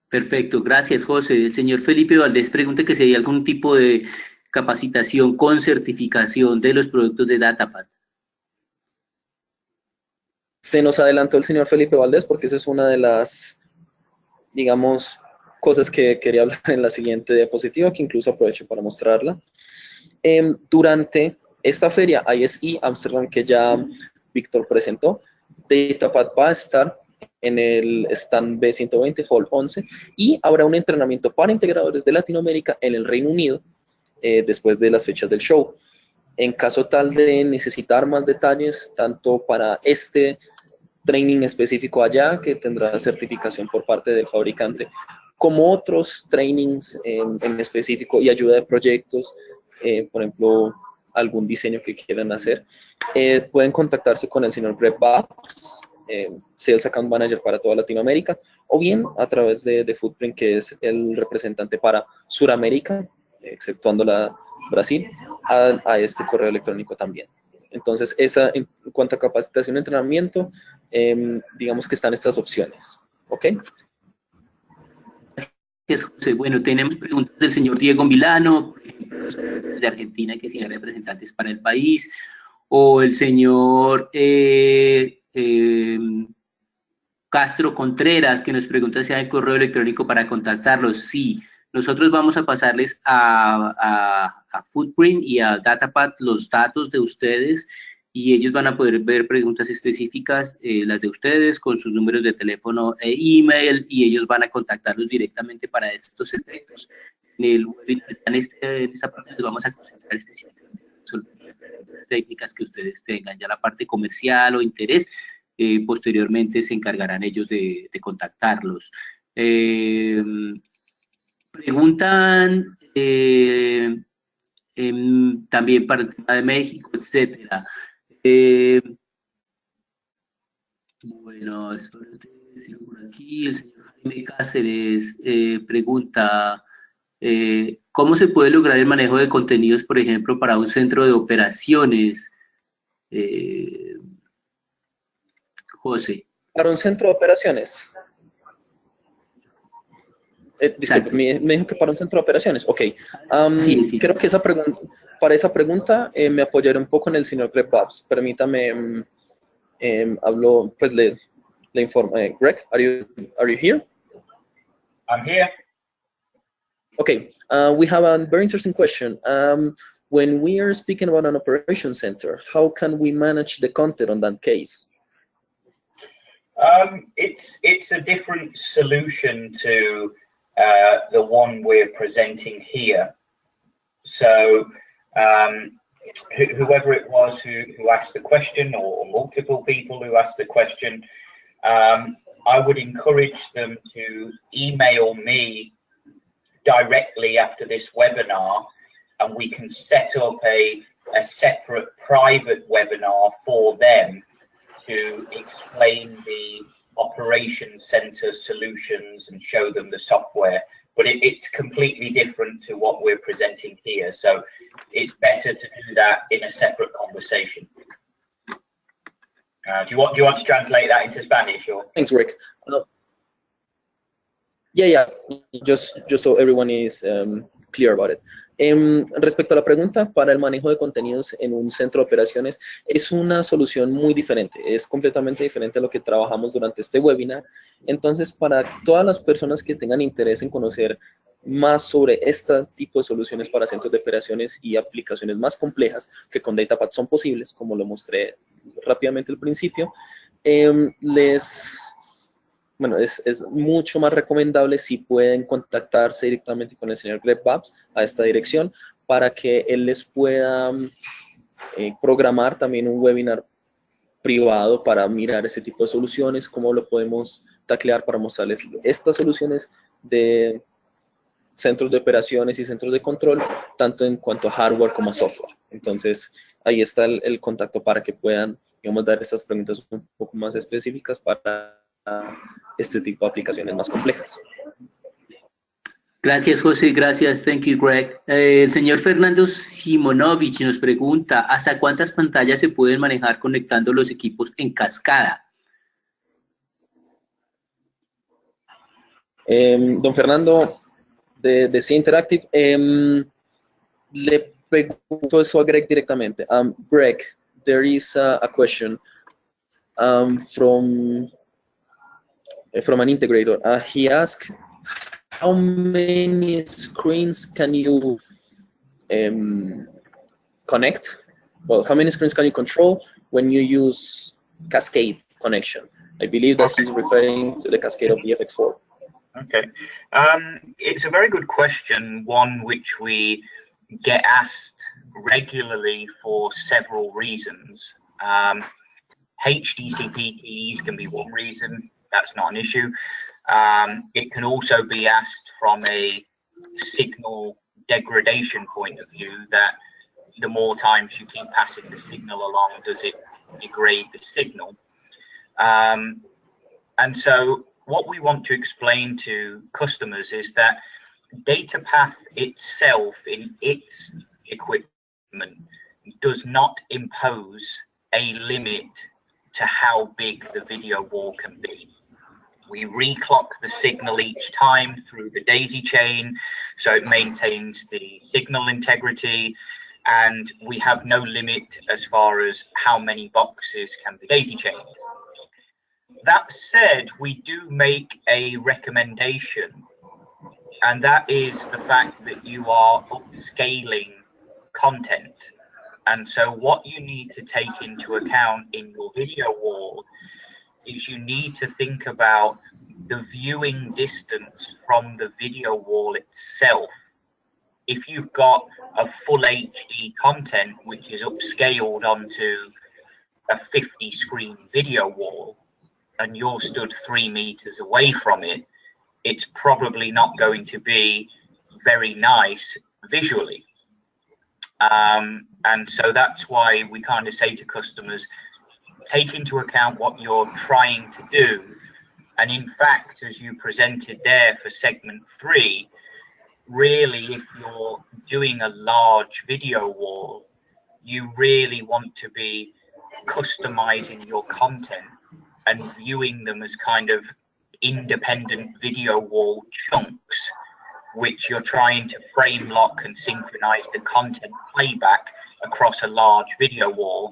Perfecto, gracias José. El señor Felipe Valdés pregunta que si hay algún tipo de capacitación con certificación de los productos de DataPad. Se nos adelantó el señor Felipe Valdés porque esa es una de las, digamos, cosas que quería hablar en la siguiente diapositiva, que incluso aprovecho para mostrarla. Durante esta feria ISE Amsterdam que ya Víctor presentó, DataPad va a estar en el stand B120 Hall 11 y habrá un entrenamiento para integradores de Latinoamérica en el Reino Unido después de las fechas del show. En caso tal de necesitar más detalles, tanto para este training específico allá, que tendrá certificación por parte del fabricante, como otros trainings en específico y ayuda de proyectos, por ejemplo, algún diseño que quieran hacer, pueden contactarse con el señor Greg Babs, Sales Account Manager para toda Latinoamérica, o bien a través de Footprint, que es el representante para Suramérica, exceptuando la Brasil, a este correo electrónico también. Entonces, en cuanto a capacitación y entrenamiento, digamos que están estas opciones. ¿Ok? Gracias, José. Bueno, tenemos preguntas del señor Diego Milano, de Argentina, que siguen representantes para el país, o el señor Castro Contreras, que nos pregunta si hay correo electrónico para contactarlos. Sí, nosotros vamos a pasarles a Footprint y a DataPad los datos de ustedes y ellos van a poder ver preguntas específicas, las de ustedes, con sus números de teléfono e email, y ellos van a contactarlos directamente para estos efectos. En el webinar, en esta parte nos vamos a concentrar específicamente en las técnicas que ustedes tengan, ya la parte comercial o interés, posteriormente se encargarán ellos de contactarlos. Preguntan también para el tema de México, etcétera. Bueno, sigo por aquí. El señor Jaime Cáceres pregunta, ¿cómo se puede lograr el manejo de contenidos, por ejemplo, para un centro de operaciones? José. Para un centro de operaciones. Disculpe, me dijo que para un centro de operaciones. Ok. Sí. Creo que para esa pregunta me apoyaré un poco en el señor Greg Babs. Permítame, hablo, pues le informo. Greg, are you here? I'm here. Okay. We have a very interesting question. When we are speaking about an operation center, how can we manage the content on that case? It's a different solution to the one we're presenting here. So whoever it was who asked the question, or multiple people who asked the question, I would encourage them to email me directly after this webinar, and we can set up a separate private webinar for them to explain the operation center solutions and show them the software. But it's completely different to what we're presenting here, so it's better to do that in a separate conversation. Do you want to translate that into Spanish, or? Thanks, Rick. Yeah. Just so everyone is clear about it. Respecto a la pregunta, para el manejo de contenidos en un centro de operaciones, es una solución muy diferente, es completamente diferente a lo que trabajamos durante este webinar. Entonces, para todas las personas que tengan interés en conocer más sobre este tipo de soluciones para centros de operaciones y aplicaciones más complejas que con DataPad son posibles, como lo mostré rápidamente al principio, les bueno, es mucho más recomendable si pueden contactarse directamente con el señor Greg Babs a esta dirección para que él les pueda programar también un webinar privado para mirar ese tipo de soluciones, cómo lo podemos taclear para mostrarles estas soluciones de centros de operaciones y centros de control, tanto en cuanto a hardware como a software. Entonces, ahí está el contacto para que puedan, digamos, dar estas preguntas un poco más específicas para este tipo de aplicaciones más complejas. Gracias, José. Gracias. Thank you, Greg. El señor Fernando Simonovich nos pregunta, ¿hasta cuántas pantallas se pueden manejar conectando los equipos en cascada? Don Fernando, de C Interactive, le pregunto eso a Greg directamente. Greg, there is a question from an integrator. He asked, how many screens can you connect? Well, how many screens can you control when you use Cascade connection? I believe that he's referring to the Cascade of the FX4. Okay, it's a very good question, one which we get asked regularly for several reasons. HDCP keys can be one reason, that's not an issue. It can also be asked from a signal degradation point of view, that the more times you keep passing the signal along, does it degrade the signal? And so what we want to explain to customers is that DataPath itself in its equipment does not impose a limit to how big the video wall can be. We reclock the signal each time through the daisy chain, so it maintains the signal integrity, and we have no limit as far as how many boxes can be daisy chained. That said, we do make a recommendation, and that is the fact that you are upscaling content. And so what you need to take into account in your video wall is you need to think about the viewing distance from the video wall itself. If you've got a full HD content which is upscaled onto a 50 screen video wall and you're stood 3 meters away from it, it's probably not going to be very nice visually. And so that's why we kind of say to customers, take into account what you're trying to do. And in fact, as you presented there for segment 3, really, if you're doing a large video wall, you really want to be customizing your content and viewing them as kind of independent video wall chunks, which you're trying to frame lock and synchronize the content playback across a large video wall,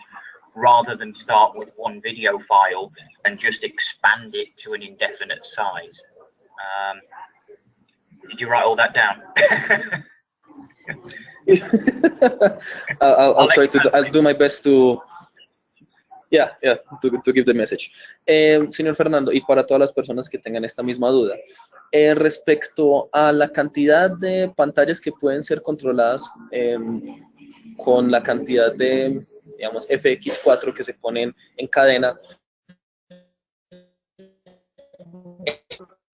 rather than start with one video file and just expand it to an indefinite size. Did you write all that down? I'll do my best to give the message. Señor Fernando, y para todas las personas que tengan esta misma duda, respecto a la cantidad de pantallas que pueden ser controladas con la cantidad de, digamos, FX4 que se ponen en cadena,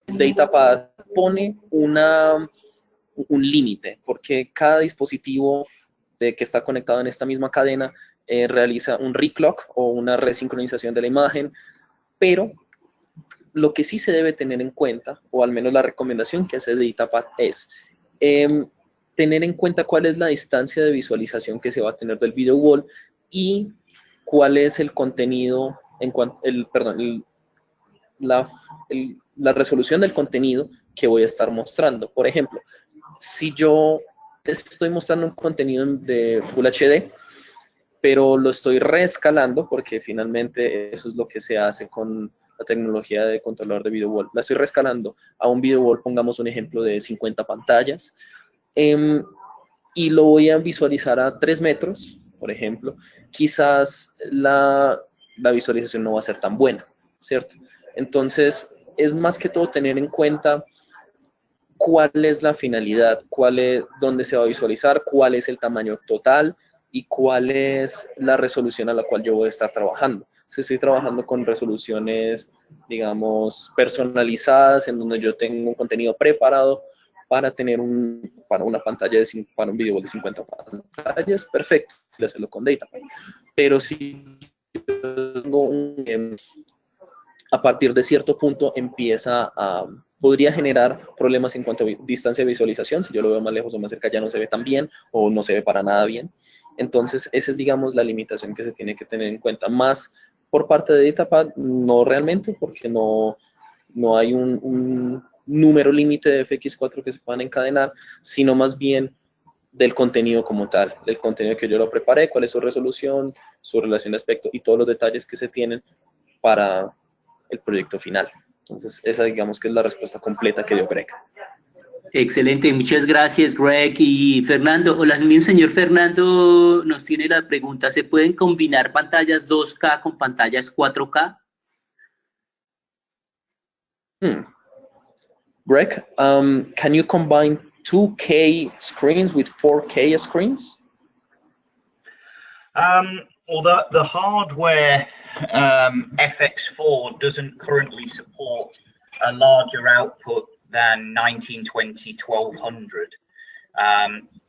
DataPath pone un límite, porque cada dispositivo que está conectado en esta misma cadena realiza un reclock o una resincronización de la imagen, pero lo que sí se debe tener en cuenta, o al menos la recomendación que hace DataPath es tener en cuenta cuál es la distancia de visualización que se va a tener del video wall y cuál es el contenido, la resolución del contenido que voy a estar mostrando. Por ejemplo, si yo estoy mostrando un contenido de Full HD, pero lo estoy reescalando, porque finalmente eso es lo que se hace con la tecnología de controlador de video wall. La estoy reescalando a un video wall, pongamos un ejemplo de 50 pantallas, y lo voy a visualizar a 3 metros, por ejemplo. Quizás la visualización no va a ser tan buena, ¿cierto? Entonces, es más que todo tener en cuenta cuál es la finalidad, dónde se va a visualizar, cuál es el tamaño total y cuál es la resolución a la cual yo voy a estar trabajando. Si estoy trabajando con resoluciones, digamos, personalizadas, en donde yo tengo un contenido preparado para tener para una pantalla para un video de 50 pantallas, perfecto, hacerlo con DataPad. Pero si tengo a partir de cierto punto podría generar problemas en cuanto a distancia de visualización. Si yo lo veo más lejos o más cerca ya no se ve tan bien o no se ve para nada bien. Entonces, esa es, digamos, la limitación que se tiene que tener en cuenta. Más por parte de DataPad, no realmente, porque no hay un número límite de FX4 que se puedan encadenar, sino más bien del contenido como tal, del contenido que yo lo preparé, cuál es su resolución, su relación de aspecto y todos los detalles que se tienen para el proyecto final. Entonces, esa digamos que es la respuesta completa que dio Greg. Excelente, muchas gracias, Greg y Fernando. Hola, mi señor Fernando nos tiene la pregunta, ¿se pueden combinar pantallas 2K con pantallas 4K? Greg, can you combine 2K screens with 4K screens? Well, the hardware FX4 doesn't currently support a larger output than 1920 1200.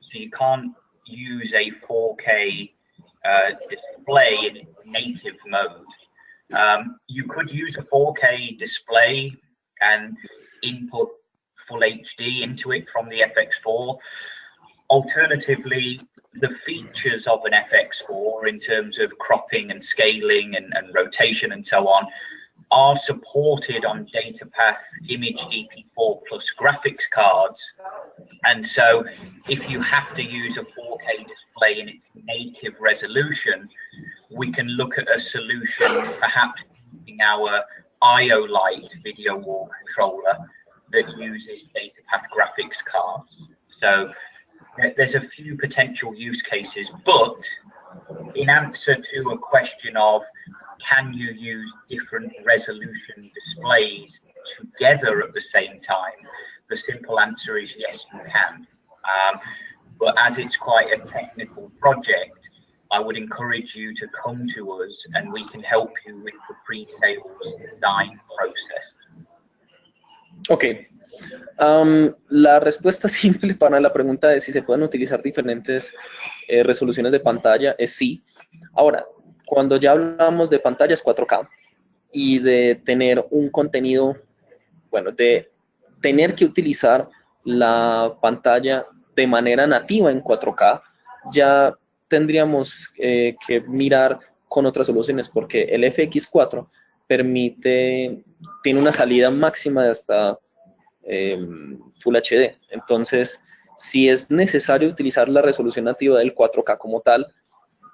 So you can't use a 4K display in native mode. You could use a 4K display and input full HD into it from the FX4. Alternatively, the features of an FX4 in terms of cropping and scaling and rotation and so on are supported on DataPath Image DP4 Plus graphics cards. And so if you have to use a 4K display in its native resolution, we can look at a solution perhaps using our IO-Lite video wall controller that uses DataPath graphics cards. So there's a few potential use cases, but in answer to a question of can you use different resolution displays together at the same time, the simple answer is yes, you can. But as it's quite a technical project, I would encourage you to come to us and we can help you with the pre-sales design process. Ok. La respuesta simple para la pregunta de si se pueden utilizar diferentes resoluciones de pantalla es sí. Ahora, cuando ya hablamos de pantallas 4K y de tener un contenido, bueno, de tener que utilizar la pantalla de manera nativa en 4K, ya tendríamos que mirar con otras soluciones, porque el FX4 tiene una salida máxima de hasta Full HD. Entonces, si es necesario utilizar la resolución nativa del 4K como tal,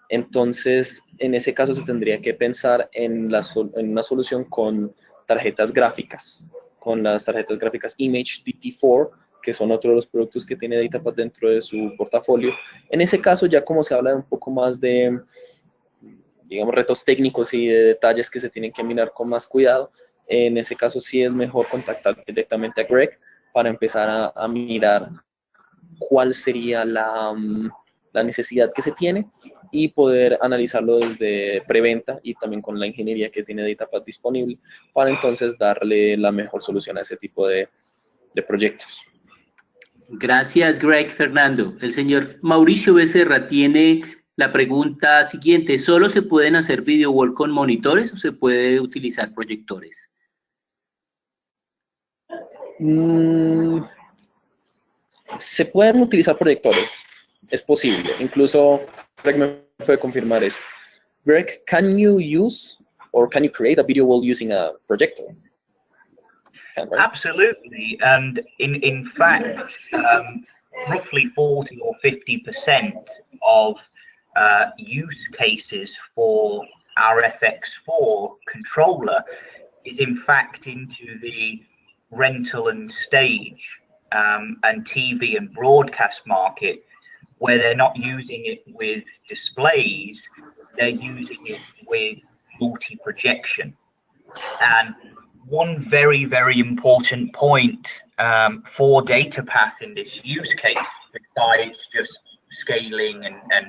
entonces en ese caso se tendría que pensar en una solución con tarjetas gráficas, con las tarjetas gráficas Image DP4, que son otro de los productos que tiene DataPath dentro de su portafolio. En ese caso, ya como se habla de un poco más de, digamos, retos técnicos y de detalles que se tienen que mirar con más cuidado, en ese caso sí es mejor contactar directamente a Greg para empezar a mirar cuál sería la necesidad que se tiene y poder analizarlo desde preventa y también con la ingeniería que tiene DataPath disponible para entonces darle la mejor solución a ese tipo de proyectos. Gracias, Greg. Fernando. El señor Mauricio Becerra tiene la pregunta siguiente. ¿Solo se pueden hacer video wall con monitores o se puede utilizar proyectores? Se pueden utilizar proyectores. Es posible. Incluso Greg me puede confirmar eso. Greg, can you use or can you create a video wall using a projector? Absolutely, and in fact, roughly 40 or 50% of use cases for our FX4 controller is in fact into the rental and stage and TV and broadcast market, where they're not using it with displays, they're using it with multi-projection. And one very, very important point for DataPath in this use case, besides just scaling and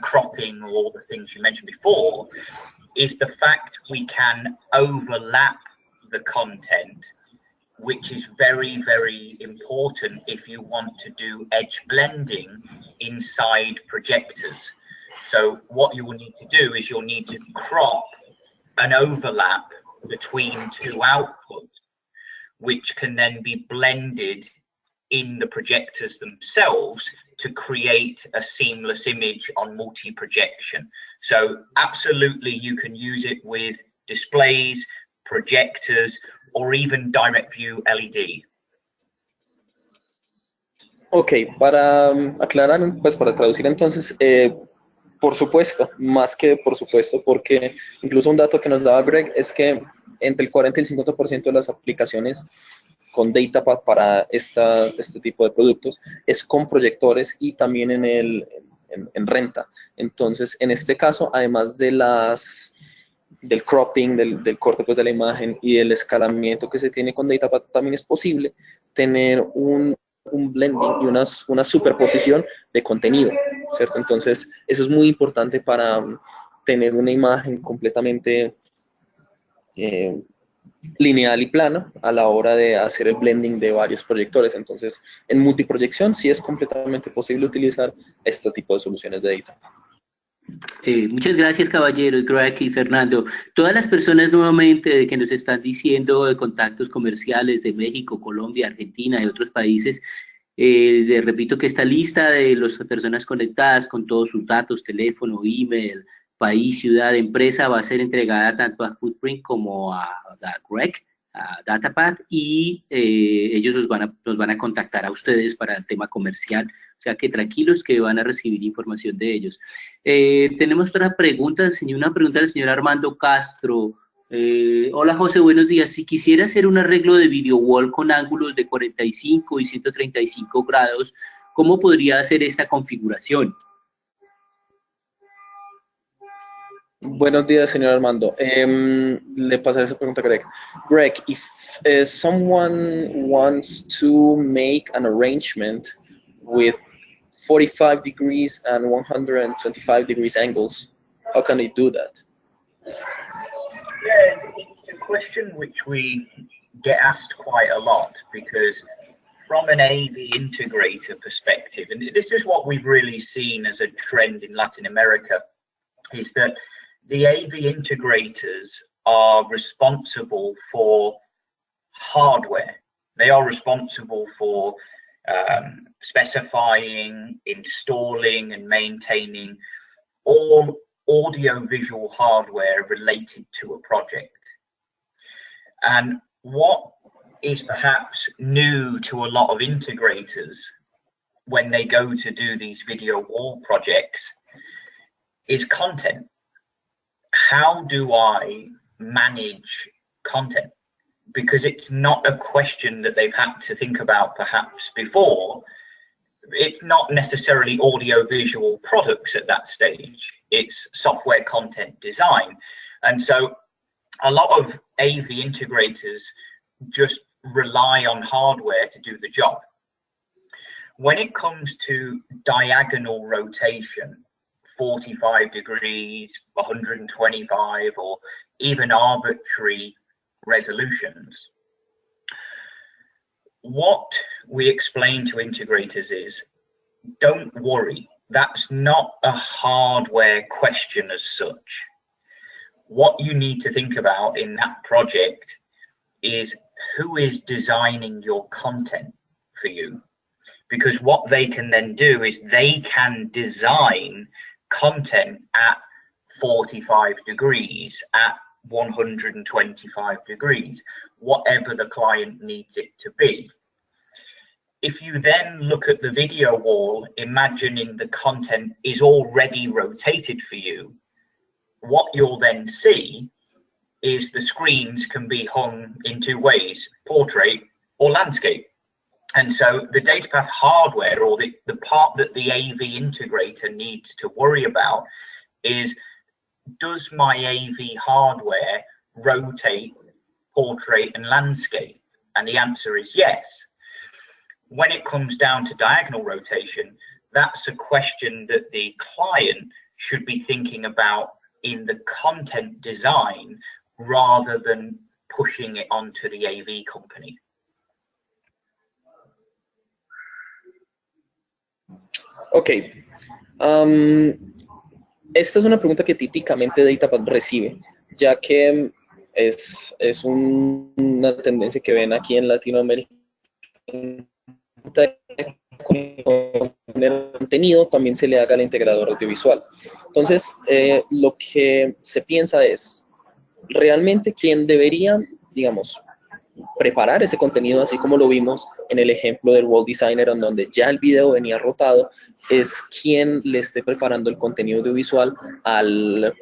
cropping all the things you mentioned before, is the fact we can overlap the content, which is very, very important if you want to do edge blending inside projectors. So what you will need to do is you'll need to crop an overlap between two outputs, which can then be blended in the projectors themselves to create a seamless image on multi-projection. So absolutely you can use it with displays, projectors, or even direct view LED. Ok, para aclarar, pues para traducir entonces, por supuesto, más que por supuesto, porque incluso un dato que nos daba Greg es que entre el 40 y el 50% de las aplicaciones con DataPath para este tipo de productos es con proyectores y también en renta. Entonces, en este caso, además de del cropping, del corte pues, de la imagen y el escalamiento que se tiene con DataPath, también es posible tener un blending y una superposición de contenido, ¿cierto? Entonces, eso es muy importante para tener una imagen completamente lineal y plana a la hora de hacer el blending de varios proyectores. Entonces, en multiproyección sí es completamente posible utilizar este tipo de soluciones de data. Muchas gracias, caballeros, Greg y Fernando. Todas las personas nuevamente que nos están diciendo de contactos comerciales de México, Colombia, Argentina y otros países, les repito que esta lista de las personas conectadas con todos sus datos, teléfono, email, país, ciudad, empresa, va a ser entregada tanto a Footprint como a Greg, a DataPath, y ellos nos van a contactar a ustedes para el tema comercial. O sea que tranquilos que van a recibir información de ellos. Tenemos otra pregunta, una pregunta del señor Armando Castro. Hola José, buenos días. Si quisiera hacer un arreglo de video wall con ángulos de 45 y 135 grados, ¿cómo podría hacer esta configuración? Buenos días, señor Armando. Le pasaré esa pregunta a Greg. Greg, if someone wants to make an arrangement with 45 degrees and 125 degrees angles, how can they do that? Yeah, it's a question which we get asked quite a lot, because from an AV integrator perspective, and this is what we've really seen as a trend in Latin America, is that the AV integrators are responsible for hardware. They are responsible for specifying, installing, and maintaining all audio-visual hardware related to a project. And what is perhaps new to a lot of integrators when they go to do these video wall projects is content. How do I manage content? Because it's not a question that they've had to think about perhaps before. It's not necessarily audio-visual products at that stage. It's software content design. And so a lot of AV integrators just rely on hardware to do the job. When it comes to diagonal rotation, 45 degrees, 125, or even arbitrary resolutions, what we explain to integrators is, don't worry, that's not a hardware question as such. What you need to think about in that project is who is designing your content for you, because what they can then do is they can design content at 45 degrees, at 125 degrees, whatever the client needs it to be. If you then look at the video wall, imagining the content is already rotated for you, what you'll then see is the screens can be hung in two ways, portrait or landscape. And so the DataPath hardware, or the part that the AV integrator needs to worry about, is, does my AV hardware rotate portrait and landscape? And the answer is yes. When it comes down to diagonal rotation, that's a question that the client should be thinking about in the content design rather than pushing it onto the AV company. Ok. Esta es una pregunta que típicamente DataPath recibe, ya que es una tendencia que ven aquí en Latinoamérica. El contenido también se le haga al integrador audiovisual. Entonces, lo que se piensa es, realmente quién debería, digamos, preparar ese contenido, así como lo vimos en el ejemplo del Wall Designer, en donde ya el video venía rotado, es quien le esté preparando el contenido audiovisual al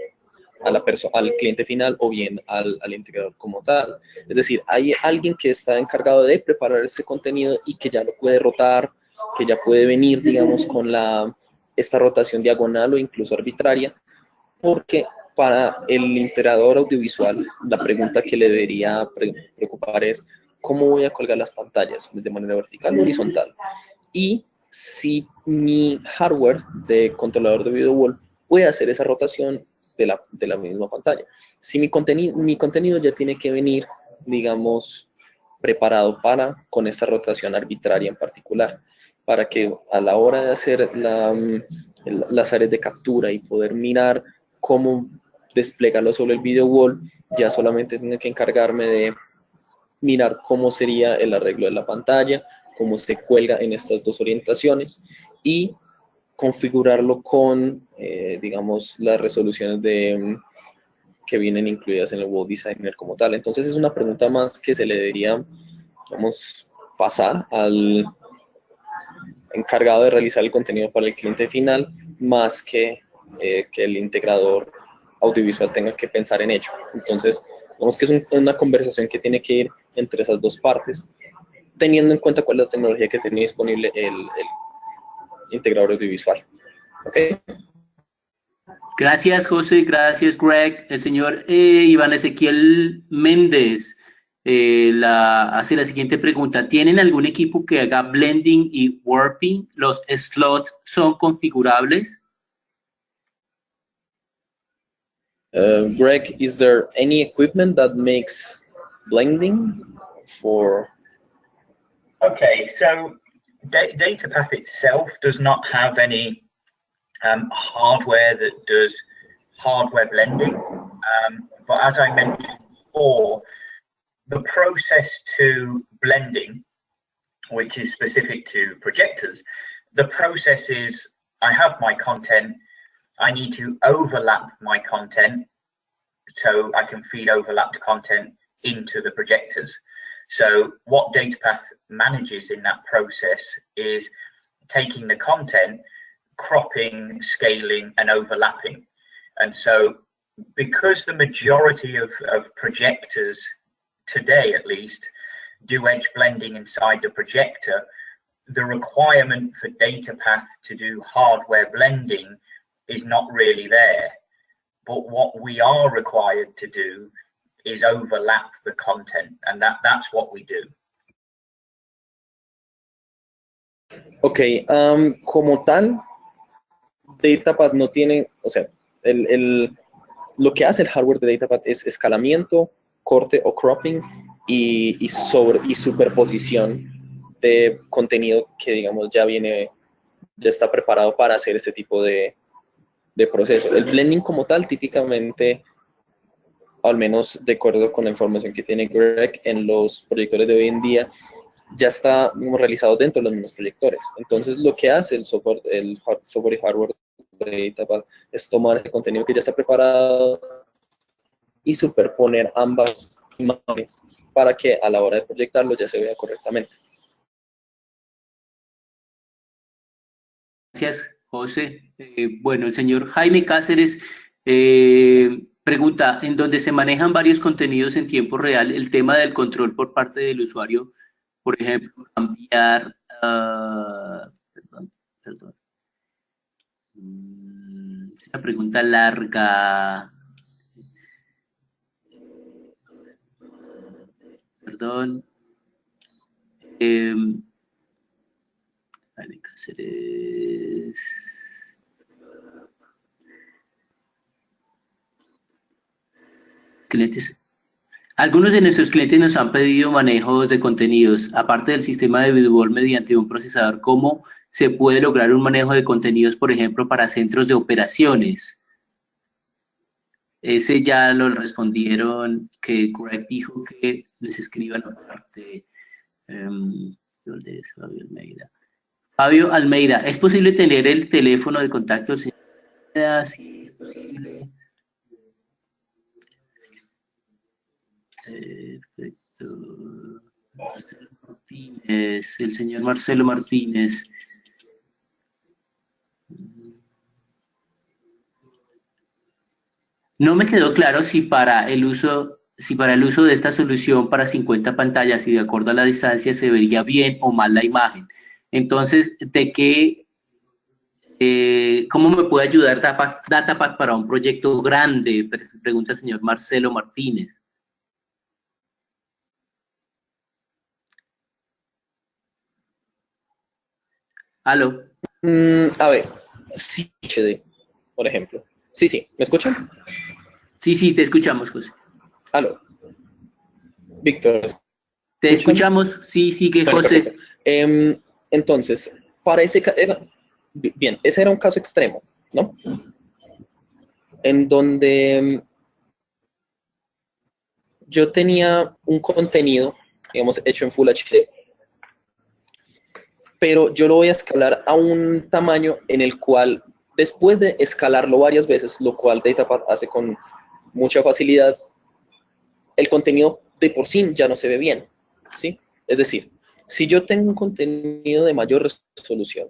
cliente final o bien al integrador como tal. Es decir, hay alguien que está encargado de preparar ese contenido y que ya lo puede rotar, que ya puede venir, digamos, con esta rotación diagonal o incluso arbitraria, porque para el integrador audiovisual la pregunta que le debería preocupar es cómo voy a colgar las pantallas, de manera vertical o horizontal, y si mi hardware de controlador de video wall puede hacer esa rotación de la misma pantalla. Si mi contenido ya tiene que venir, digamos, preparado con esta rotación arbitraria en particular, para que a la hora de hacer las áreas de captura y poder mirar cómo desplegarlo sobre el video wall, ya solamente tengo que encargarme de mirar cómo sería el arreglo de la pantalla, cómo se cuelga en estas dos orientaciones y configurarlo con, digamos, las resoluciones que vienen incluidas en el Wall Designer como tal. Entonces es una pregunta más que se le debería, vamos, pasar al encargado de realizar el contenido para el cliente final, más que el integrador audiovisual tenga que pensar en ello. Entonces, vemos que es una conversación que tiene que ir entre esas dos partes, teniendo en cuenta cuál es la tecnología que tiene disponible el integrador audiovisual. ¿Ok? Gracias, José. Gracias, Greg. El señor Iván Ezequiel Méndez hace la siguiente pregunta. ¿Tienen algún equipo que haga blending y warping? ¿Los slots son configurables? Greg, is there any equipment that makes blending for? Okay, so DataPath itself does not have any hardware that does hardware blending, but as I mentioned before, the process to blending, which is specific to projectors, the process is I have my content, I need to overlap my content so I can feed overlapped content into the projectors. So what DataPath manages in that process is taking the content, cropping, scaling, and overlapping. And so because the majority of projectors today, at least, do edge blending inside the projector, the requirement for DataPath to do hardware blending is not really there. But what we are required to do is overlap the content, and that's what we do. Ok, como tal, DataPath no tiene, o sea, lo que hace el hardware de DataPath es escalamiento, corte o cropping y superposición de contenido que, digamos, ya está preparado para hacer este tipo de proceso. El blending como tal, típicamente, al menos de acuerdo con la información que tiene Greg, en los proyectores de hoy en día, ya está realizado dentro de los mismos proyectores. Entonces, lo que hace el software y hardware de DataPath es tomar ese contenido que ya está preparado y superponer ambas imágenes para que a la hora de proyectarlo ya se vea correctamente. Gracias, José. Bueno, el señor Jaime Cáceres pregunta, en donde se manejan varios contenidos en tiempo real, el tema del control por parte del usuario, por ejemplo, cambiar, perdón. Es una pregunta larga. perdón. Cáceres. Clientes. Algunos de nuestros clientes nos han pedido manejos de contenidos. Aparte del sistema de VideoWall mediante un procesador, ¿cómo se puede lograr un manejo de contenidos, por ejemplo, para centros de operaciones? Ese ya lo respondieron, que Greg dijo que les escriban aparte. ¿Dónde es Fabio Almeida? Fabio Almeida, ¿es posible tener el teléfono de contacto del señor Almeida? Sí, es posible. Perfecto. Marcelo Martínez, el señor Marcelo Martínez. No me quedó claro si para el uso de esta solución para 50 pantallas y de acuerdo a la distancia se vería bien o mal la imagen. Entonces, ¿cómo me puede ayudar DataPack para un proyecto grande? Pregunta el señor Marcelo Martínez. ¿Aló? A ver, sí, HD, por ejemplo. Sí, ¿me escuchan? Sí, te escuchamos, José. Aló. Víctor. Te escuchamos, sí, que José. Entonces, para ese bien, ese era un caso extremo, ¿no? En donde yo tenía un contenido, digamos, hecho en Full HD, pero yo lo voy a escalar a un tamaño en el cual, después de escalarlo varias veces, lo cual DataPath hace con mucha facilidad, el contenido de por sí ya no se ve bien, ¿sí? Es decir, si yo tengo un contenido de mayor resolución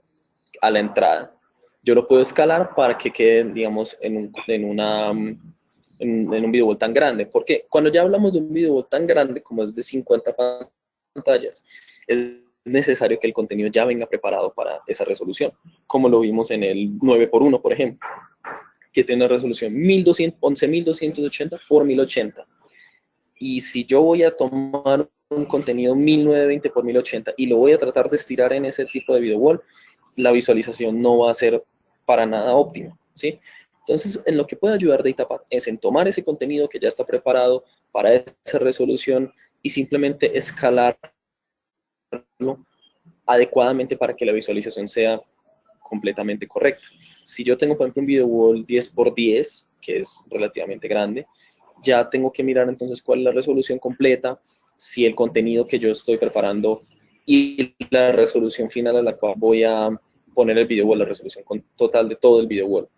a la entrada, yo lo puedo escalar para que quede, digamos, en un video wall tan grande. Porque cuando ya hablamos de un video wall tan grande como es de 50 pantallas, es necesario que el contenido ya venga preparado para esa resolución, como lo vimos en el 9x1, por ejemplo, que tiene una resolución 11.280 por 1080. Y si yo voy a tomar un contenido 1920 por 1080 y lo voy a tratar de estirar en ese tipo de video wall, la visualización no va a ser para nada óptima, ¿sí? Entonces, en lo que puede ayudar DataPath es en tomar ese contenido que ya está preparado para esa resolución y simplemente escalarlo adecuadamente para que la visualización sea completamente correcta. Si yo tengo, por ejemplo, un video wall 10x10, que es relativamente grande, ya tengo que mirar entonces cuál es la resolución completa, si el contenido que yo estoy preparando y la resolución final a la cual voy a poner el video wall, la resolución total de todo el video wall,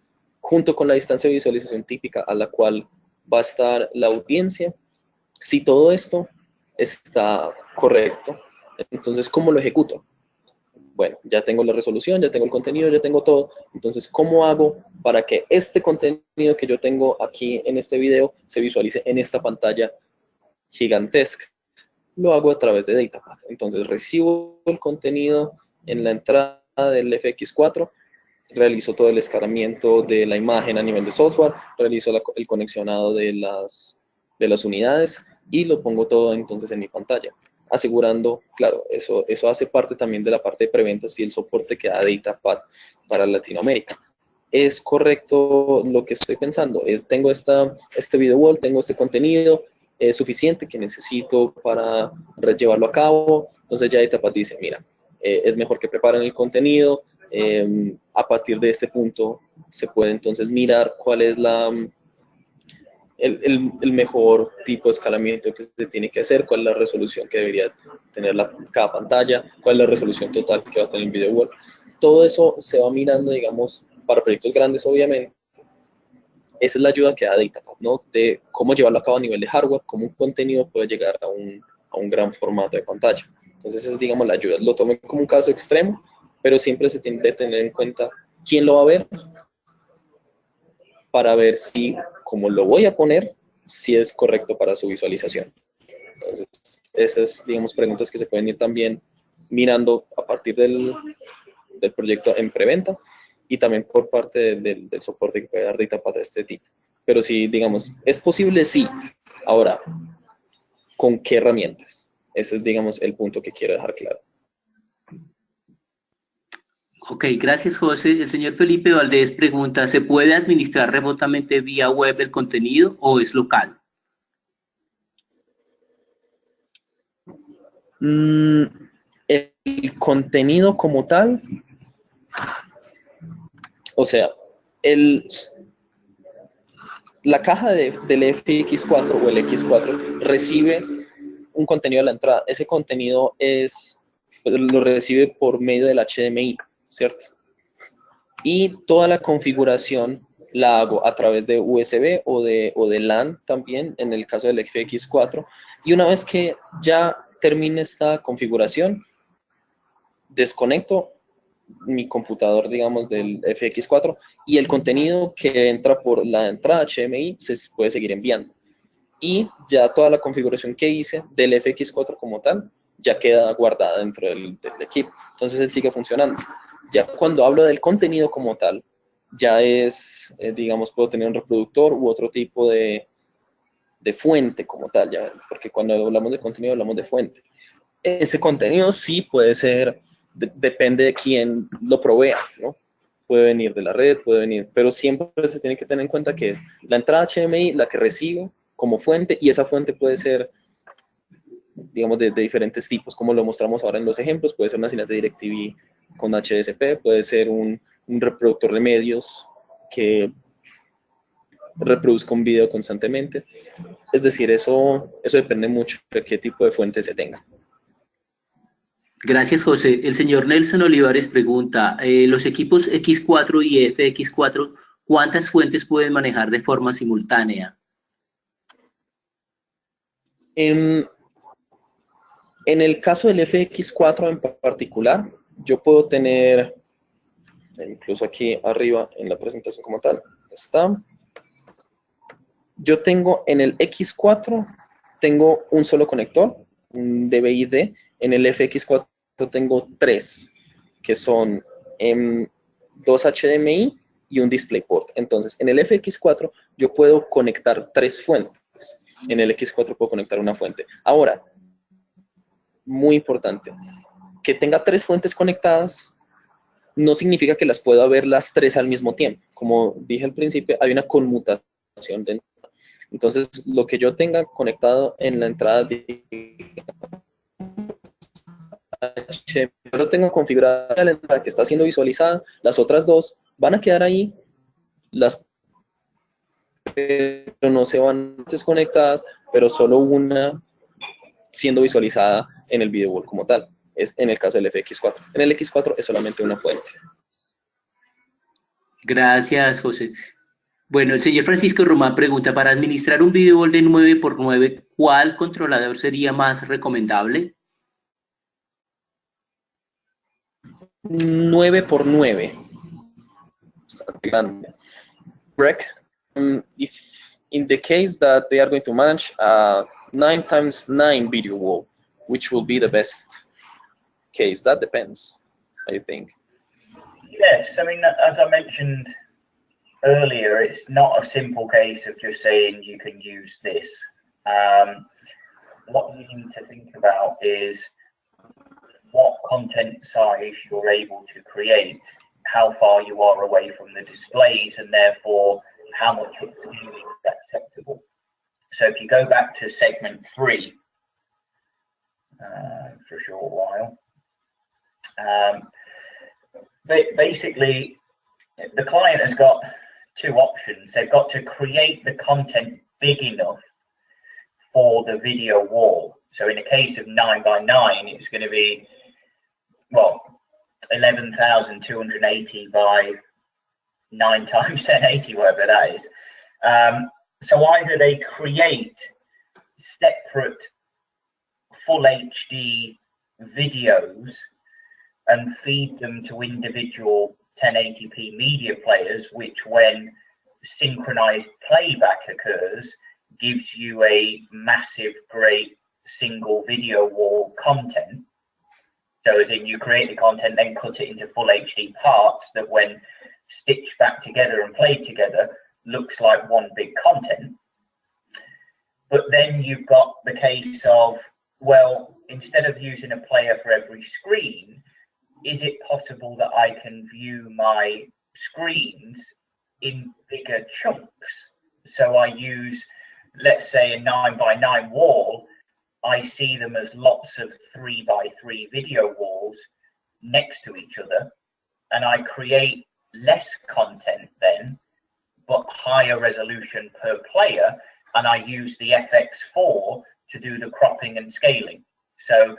junto con la distancia de visualización típica a la cual va a estar la audiencia. Si todo esto está correcto, entonces, ¿cómo lo ejecuto? Bueno, ya tengo la resolución, ya tengo el contenido, ya tengo todo. Entonces, ¿cómo hago para que este contenido que yo tengo aquí en este video se visualice en esta pantalla gigantesca? Lo hago a través de DataPath. Entonces, recibo el contenido en la entrada del FX4, realizo todo el escalamiento de la imagen a nivel de software, realizo el conexionado de las unidades y lo pongo todo entonces en mi pantalla, asegurando, claro, eso hace parte también de la parte de preventas y el soporte que da DataPath para Latinoamérica. ¿Es correcto lo que estoy pensando? Tengo este video wall, tengo este contenido suficiente que necesito para llevarlo a cabo. Entonces ya DataPath dice, mira, es mejor que preparen el contenido. A partir de este punto se puede entonces mirar cuál es el mejor tipo de escalamiento que se tiene que hacer, cuál es la resolución que debería tener cada pantalla, cuál es la resolución total que va a tener el video wall. Todo eso se va mirando, digamos, para proyectos grandes, obviamente. Esa es la ayuda que da DataPath, ¿no? De cómo llevarlo a cabo a nivel de hardware, cómo un contenido puede llegar a un gran formato de pantalla. Entonces, esa es, digamos, la ayuda. Lo tomé como un caso extremo, pero siempre se tiene que tener en cuenta quién lo va a ver para ver si, como lo voy a poner, si es correcto para su visualización. Entonces, esas, digamos, preguntas que se pueden ir también mirando a partir del proyecto en preventa y también por parte del soporte que puede dar DataPath de este tipo. Pero sí, digamos, ¿es posible? Sí. Ahora, ¿con qué herramientas? Ese es, digamos, el punto que quiero dejar claro. Ok, gracias José. El señor Felipe Valdés pregunta, ¿se puede administrar remotamente vía web el contenido o es local? El contenido como tal, o sea, la caja del FX4 o el X4 recibe un contenido a la entrada. Ese contenido lo recibe por medio del HDMI, ¿cierto? Y toda la configuración la hago a través de USB o de LAN también, en el caso del FX4. Y una vez que ya termine esta configuración, desconecto mi computador, digamos, del FX4 y el contenido que entra por la entrada HDMI se puede seguir enviando. Y ya toda la configuración que hice del FX4 como tal ya queda guardada dentro del equipo. Entonces él sigue funcionando. Ya cuando hablo del contenido como tal, ya es, digamos, puedo tener un reproductor u otro tipo de fuente como tal, ya, porque cuando hablamos de contenido hablamos de fuente. Ese contenido sí puede ser, depende de quién lo provea, ¿no? Puede venir de la red, puede venir, pero siempre se tiene que tener en cuenta que es la entrada HDMI la que recibe como fuente, y esa fuente puede ser, digamos, de diferentes tipos, como lo mostramos ahora en los ejemplos. Puede ser una señal de DirecTV con HDSP, puede ser un reproductor de medios que reproduzca un video constantemente. Es decir, eso depende mucho de qué tipo de fuente se tenga. Gracias, José. El señor Nelson Olivares pregunta, los equipos X4 y FX4, ¿cuántas fuentes pueden manejar de forma simultánea? En el caso del FX4 en particular, yo puedo tener, incluso aquí arriba en la presentación como tal, está. Yo tengo en el X4, tengo un solo conector, un DVI-D. En el FX4 tengo 3, que son dos HDMI y un DisplayPort. Entonces, en el FX4 yo puedo conectar 3 fuentes. En el X4 puedo conectar una fuente. Ahora, muy importante, que tenga 3 fuentes conectadas no significa que las pueda ver las 3 al mismo tiempo. Como dije al principio, hay una conmutación de. Entonces, lo que yo tenga conectado en la entrada de HDMI, yo lo tengo configurada la entrada que está siendo visualizada, las otras 2 van a quedar ahí, pero no se van desconectadas, pero solo una siendo visualizada en el video wall como tal. Es en el caso del FX4. En el X4 es solamente una fuente. Gracias, José. Bueno, el señor Francisco Román pregunta, para administrar un video wall de 9x9, ¿cuál controlador sería más recomendable? 9x9. Bastante grande. Greg, if in the case that they are going to manage a 9x9 video wall, which will be the best case? That depends, I think. Yes, I mean, as I mentioned earlier, it's not a simple case of just saying you can use this. What you need to think about is what content size you're able to create, how far you are away from the displays, and therefore how much upscaling is acceptable. So if you go back to segment 3 for a short while, basically the client has got 2 options. They've got to create the content big enough for the video wall. So in the case of 9x9, it's going to be, well, 11,280 by 9 times 1080, whatever that is. So either they create separate full HD videos and feed them to individual 1080p media players, which when synchronized playback occurs, gives you a massive, great single video wall content. So as in you create the content, then cut it into full HD parts that when stitched back together and played together, looks like one big content. But then you've got the case of, well, instead of using a player for every screen, is it possible that I can view my screens in bigger chunks? So I use, let's say, a 9x9 wall. I see them as lots of 3x3 video walls next to each other, and I create less content then, but higher resolution per player, and I use the FX4 to do the cropping and scaling. So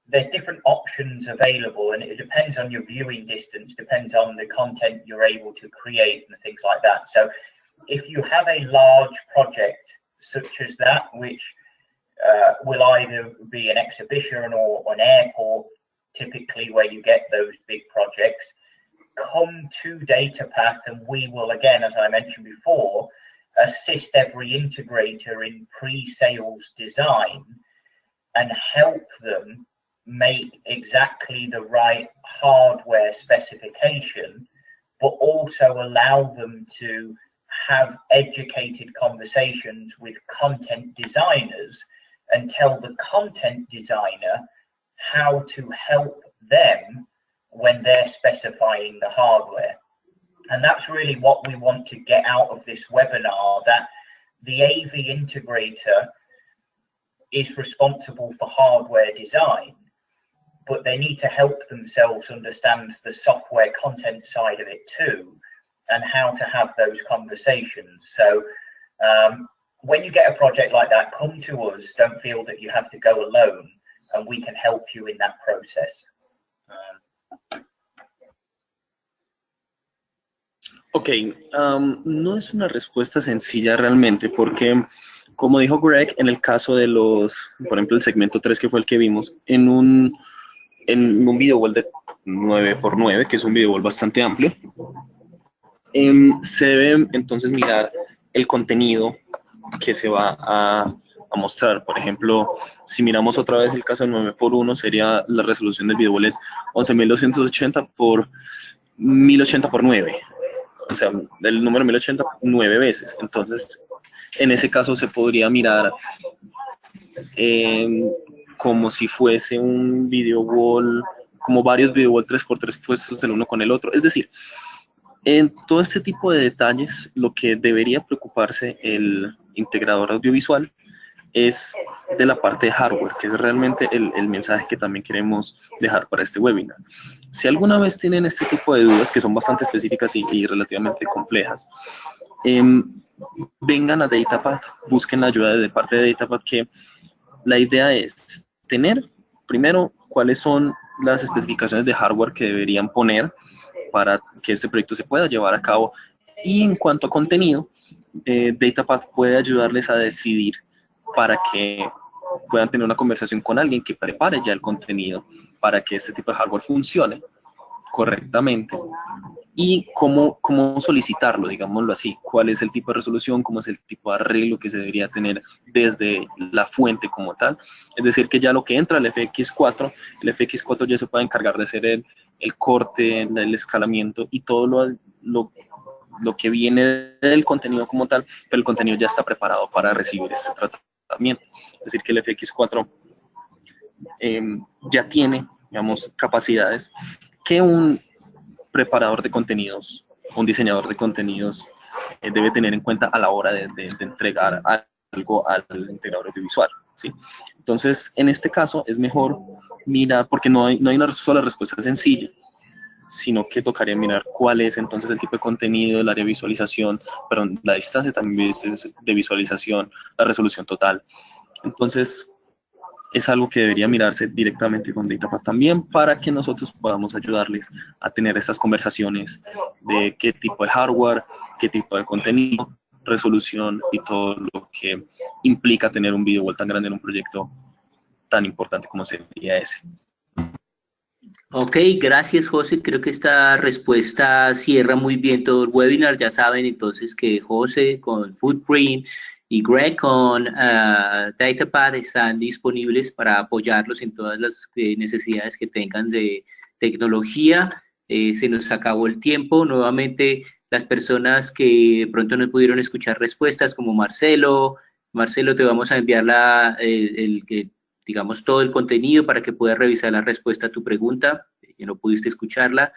there's different options available, and it depends on your viewing distance, depends on the content you're able to create and things like that. So if you have a large project such as that, which will either be an exhibition or an airport, typically where you get those big projects, come to DataPath, and we will, again, as I mentioned before, assist every integrator in pre-sales design and help them make exactly the right hardware specification, but also allow them to have educated conversations with content designers and tell the content designer how to help them when they're specifying the hardware. And that's really what we want to get out of this webinar, that the AV integrator is responsible for hardware design, but they need to help themselves understand the software content side of it too, and how to have those conversations. So when you get a project like that, come to us. Don't feel that you have to go alone, and we can help you in that process. Ok, no es una respuesta sencilla realmente, porque como dijo Greg, en el caso de los, por ejemplo, el segmento 3 que fue el que vimos, en un video wall de 9x9, que es un video wall bastante amplio, se debe entonces mirar el contenido que se va a mostrar. Por ejemplo, si miramos otra vez el caso del 9x1, sería la resolución del video wall es 11280 por 1080 por 9. O sea, el número 1080 9 veces. Entonces, en ese caso se podría mirar como si fuese un video wall, como varios video wall 3x3 puestos el uno con el otro. Es decir, en todo este tipo de detalles, lo que debería preocuparse el integrador audiovisual es de la parte de hardware, que es realmente el mensaje que también queremos dejar para este webinar. Si alguna vez tienen este tipo de dudas, que son bastante específicas y relativamente complejas, vengan a DataPath, busquen la ayuda de parte de DataPath, que la idea es tener, primero, cuáles son las especificaciones de hardware que deberían poner para que este proyecto se pueda llevar a cabo, y en cuanto a contenido, DataPath puede ayudarles a decidir para que puedan tener una conversación con alguien que prepare ya el contenido para que este tipo de hardware funcione correctamente, y cómo solicitarlo, digámoslo así, cuál es el tipo de resolución, cómo es el tipo de arreglo que se debería tener desde la fuente como tal. Es decir, que ya lo que entra al FX4, el FX4 ya se puede encargar de hacer el corte, el escalamiento y todo lo que viene del contenido como tal, pero el contenido ya está preparado para recibir este tratamiento. Es decir, que el FX4 ya tiene, digamos, capacidades que un preparador de contenidos, un diseñador de contenidos debe tener en cuenta a la hora de entregar algo al integrador audiovisual, ¿sí? Entonces, en este caso es mejor mirar, porque no hay una sola respuesta sencilla, sino que tocaría mirar cuál es entonces el tipo de contenido, el área de visualización, perdón, la distancia también de visualización, la resolución total. Entonces, es algo que debería mirarse directamente con DataPath también, para que nosotros podamos ayudarles a tener estas conversaciones de qué tipo de hardware, qué tipo de contenido, resolución y todo lo que implica tener un video wall tan grande en un proyecto tan importante como sería ese. Ok, gracias José, creo que esta respuesta cierra muy bien todo el webinar. Ya saben entonces que José con Footprint y Greg con DataPath están disponibles para apoyarlos en todas las necesidades que tengan de tecnología. Se nos acabó el tiempo. Nuevamente, las personas que de pronto no pudieron escuchar respuestas, como Marcelo, te vamos a enviar el que digamos, todo el contenido para que puedas revisar la respuesta a tu pregunta, que no pudiste escucharla.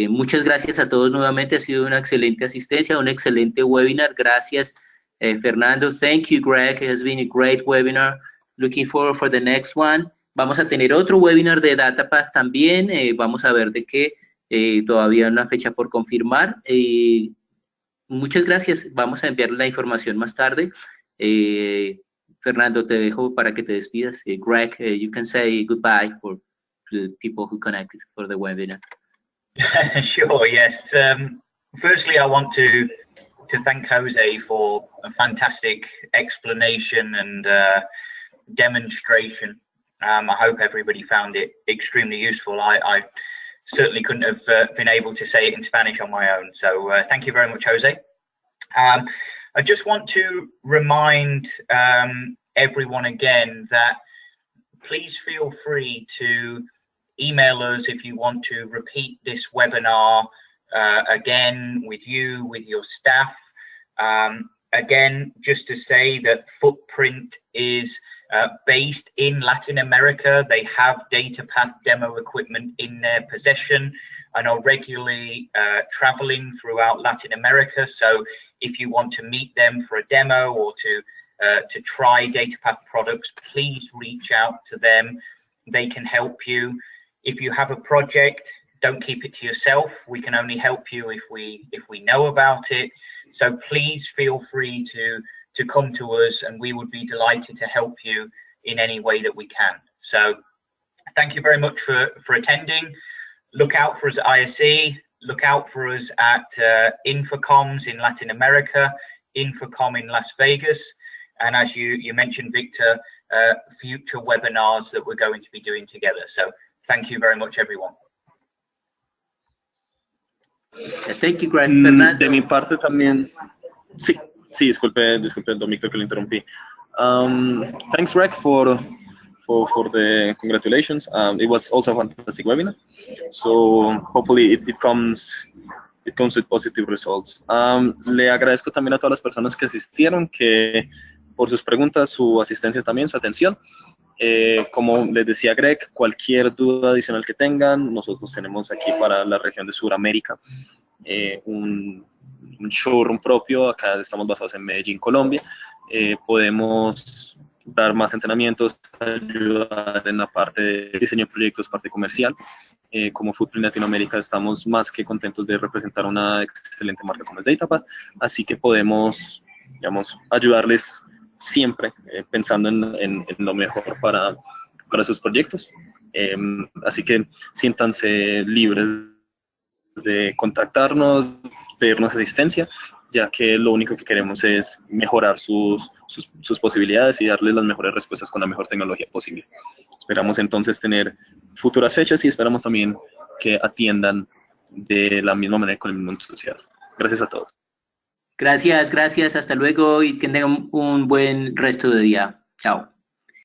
Muchas gracias a todos nuevamente, ha sido una excelente asistencia, un excelente webinar. Gracias, Fernando. Thank you, Greg. It has been a great webinar. Looking forward for the next one. Vamos a tener otro webinar de DataPath también. Vamos a ver de qué. Todavía una fecha por confirmar. Muchas gracias. Vamos a enviarle la información más tarde. Fernando, te dejo para que te despidas. Greg, you can say goodbye for the people who connected for the webinar. Sure, yes. Firstly, I want to thank Jose for a fantastic explanation and demonstration. I hope everybody found it extremely useful. I certainly couldn't have been able to say it in Spanish on my own. So thank you very much, Jose. I just want to remind everyone again that please feel free to email us if you want to repeat this webinar again with you, with your staff. Again, just to say that Footprint is based in Latin America. They have DataPath demo equipment in their possession and are regularly traveling throughout Latin America. So if you want to meet them for a demo or to try DataPath products, please reach out to them. They can help you. If you have a project, don't keep it to yourself. We can only help you if we know about it. So please feel free to come to us, and we would be delighted to help you in any way that we can. So thank you very much for attending. Look out for us at ISE. Look out for us at Infocoms in Latin America, Infocom in Las Vegas, and as you mentioned, Victor, future webinars that we're going to be doing together. So thank you very much, everyone. Thank you, Greg. Fernando. De mi parte también, sí, disculpe, Dominic, que lo interrumpí. Thanks, Greg, for the congratulations. It was also a fantastic webinar. So hopefully it comes with positive results. Le agradezco también a todas las personas que asistieron, que por sus preguntas, su asistencia también, su atención. Como les decía Greg, cualquier duda adicional que tengan, nosotros tenemos aquí para la región de Sudamérica un showroom propio. Acá estamos basados en Medellín, Colombia. Podemos dar más entrenamientos, ayudar en la parte de diseño de proyectos, parte comercial. Como Footprint Latinoamérica estamos más que contentos de representar una excelente marca como es DataPath, así que podemos, digamos, ayudarles siempre pensando en lo mejor para sus proyectos. Así que siéntanse libres de contactarnos, pedirnos asistencia, ya que lo único que queremos es mejorar sus posibilidades y darles las mejores respuestas con la mejor tecnología posible. Esperamos entonces tener futuras fechas y esperamos también que atiendan de la misma manera con el mismo entusiasmo. Gracias a todos. Gracias, hasta luego y que tengan un buen resto de día. Chao.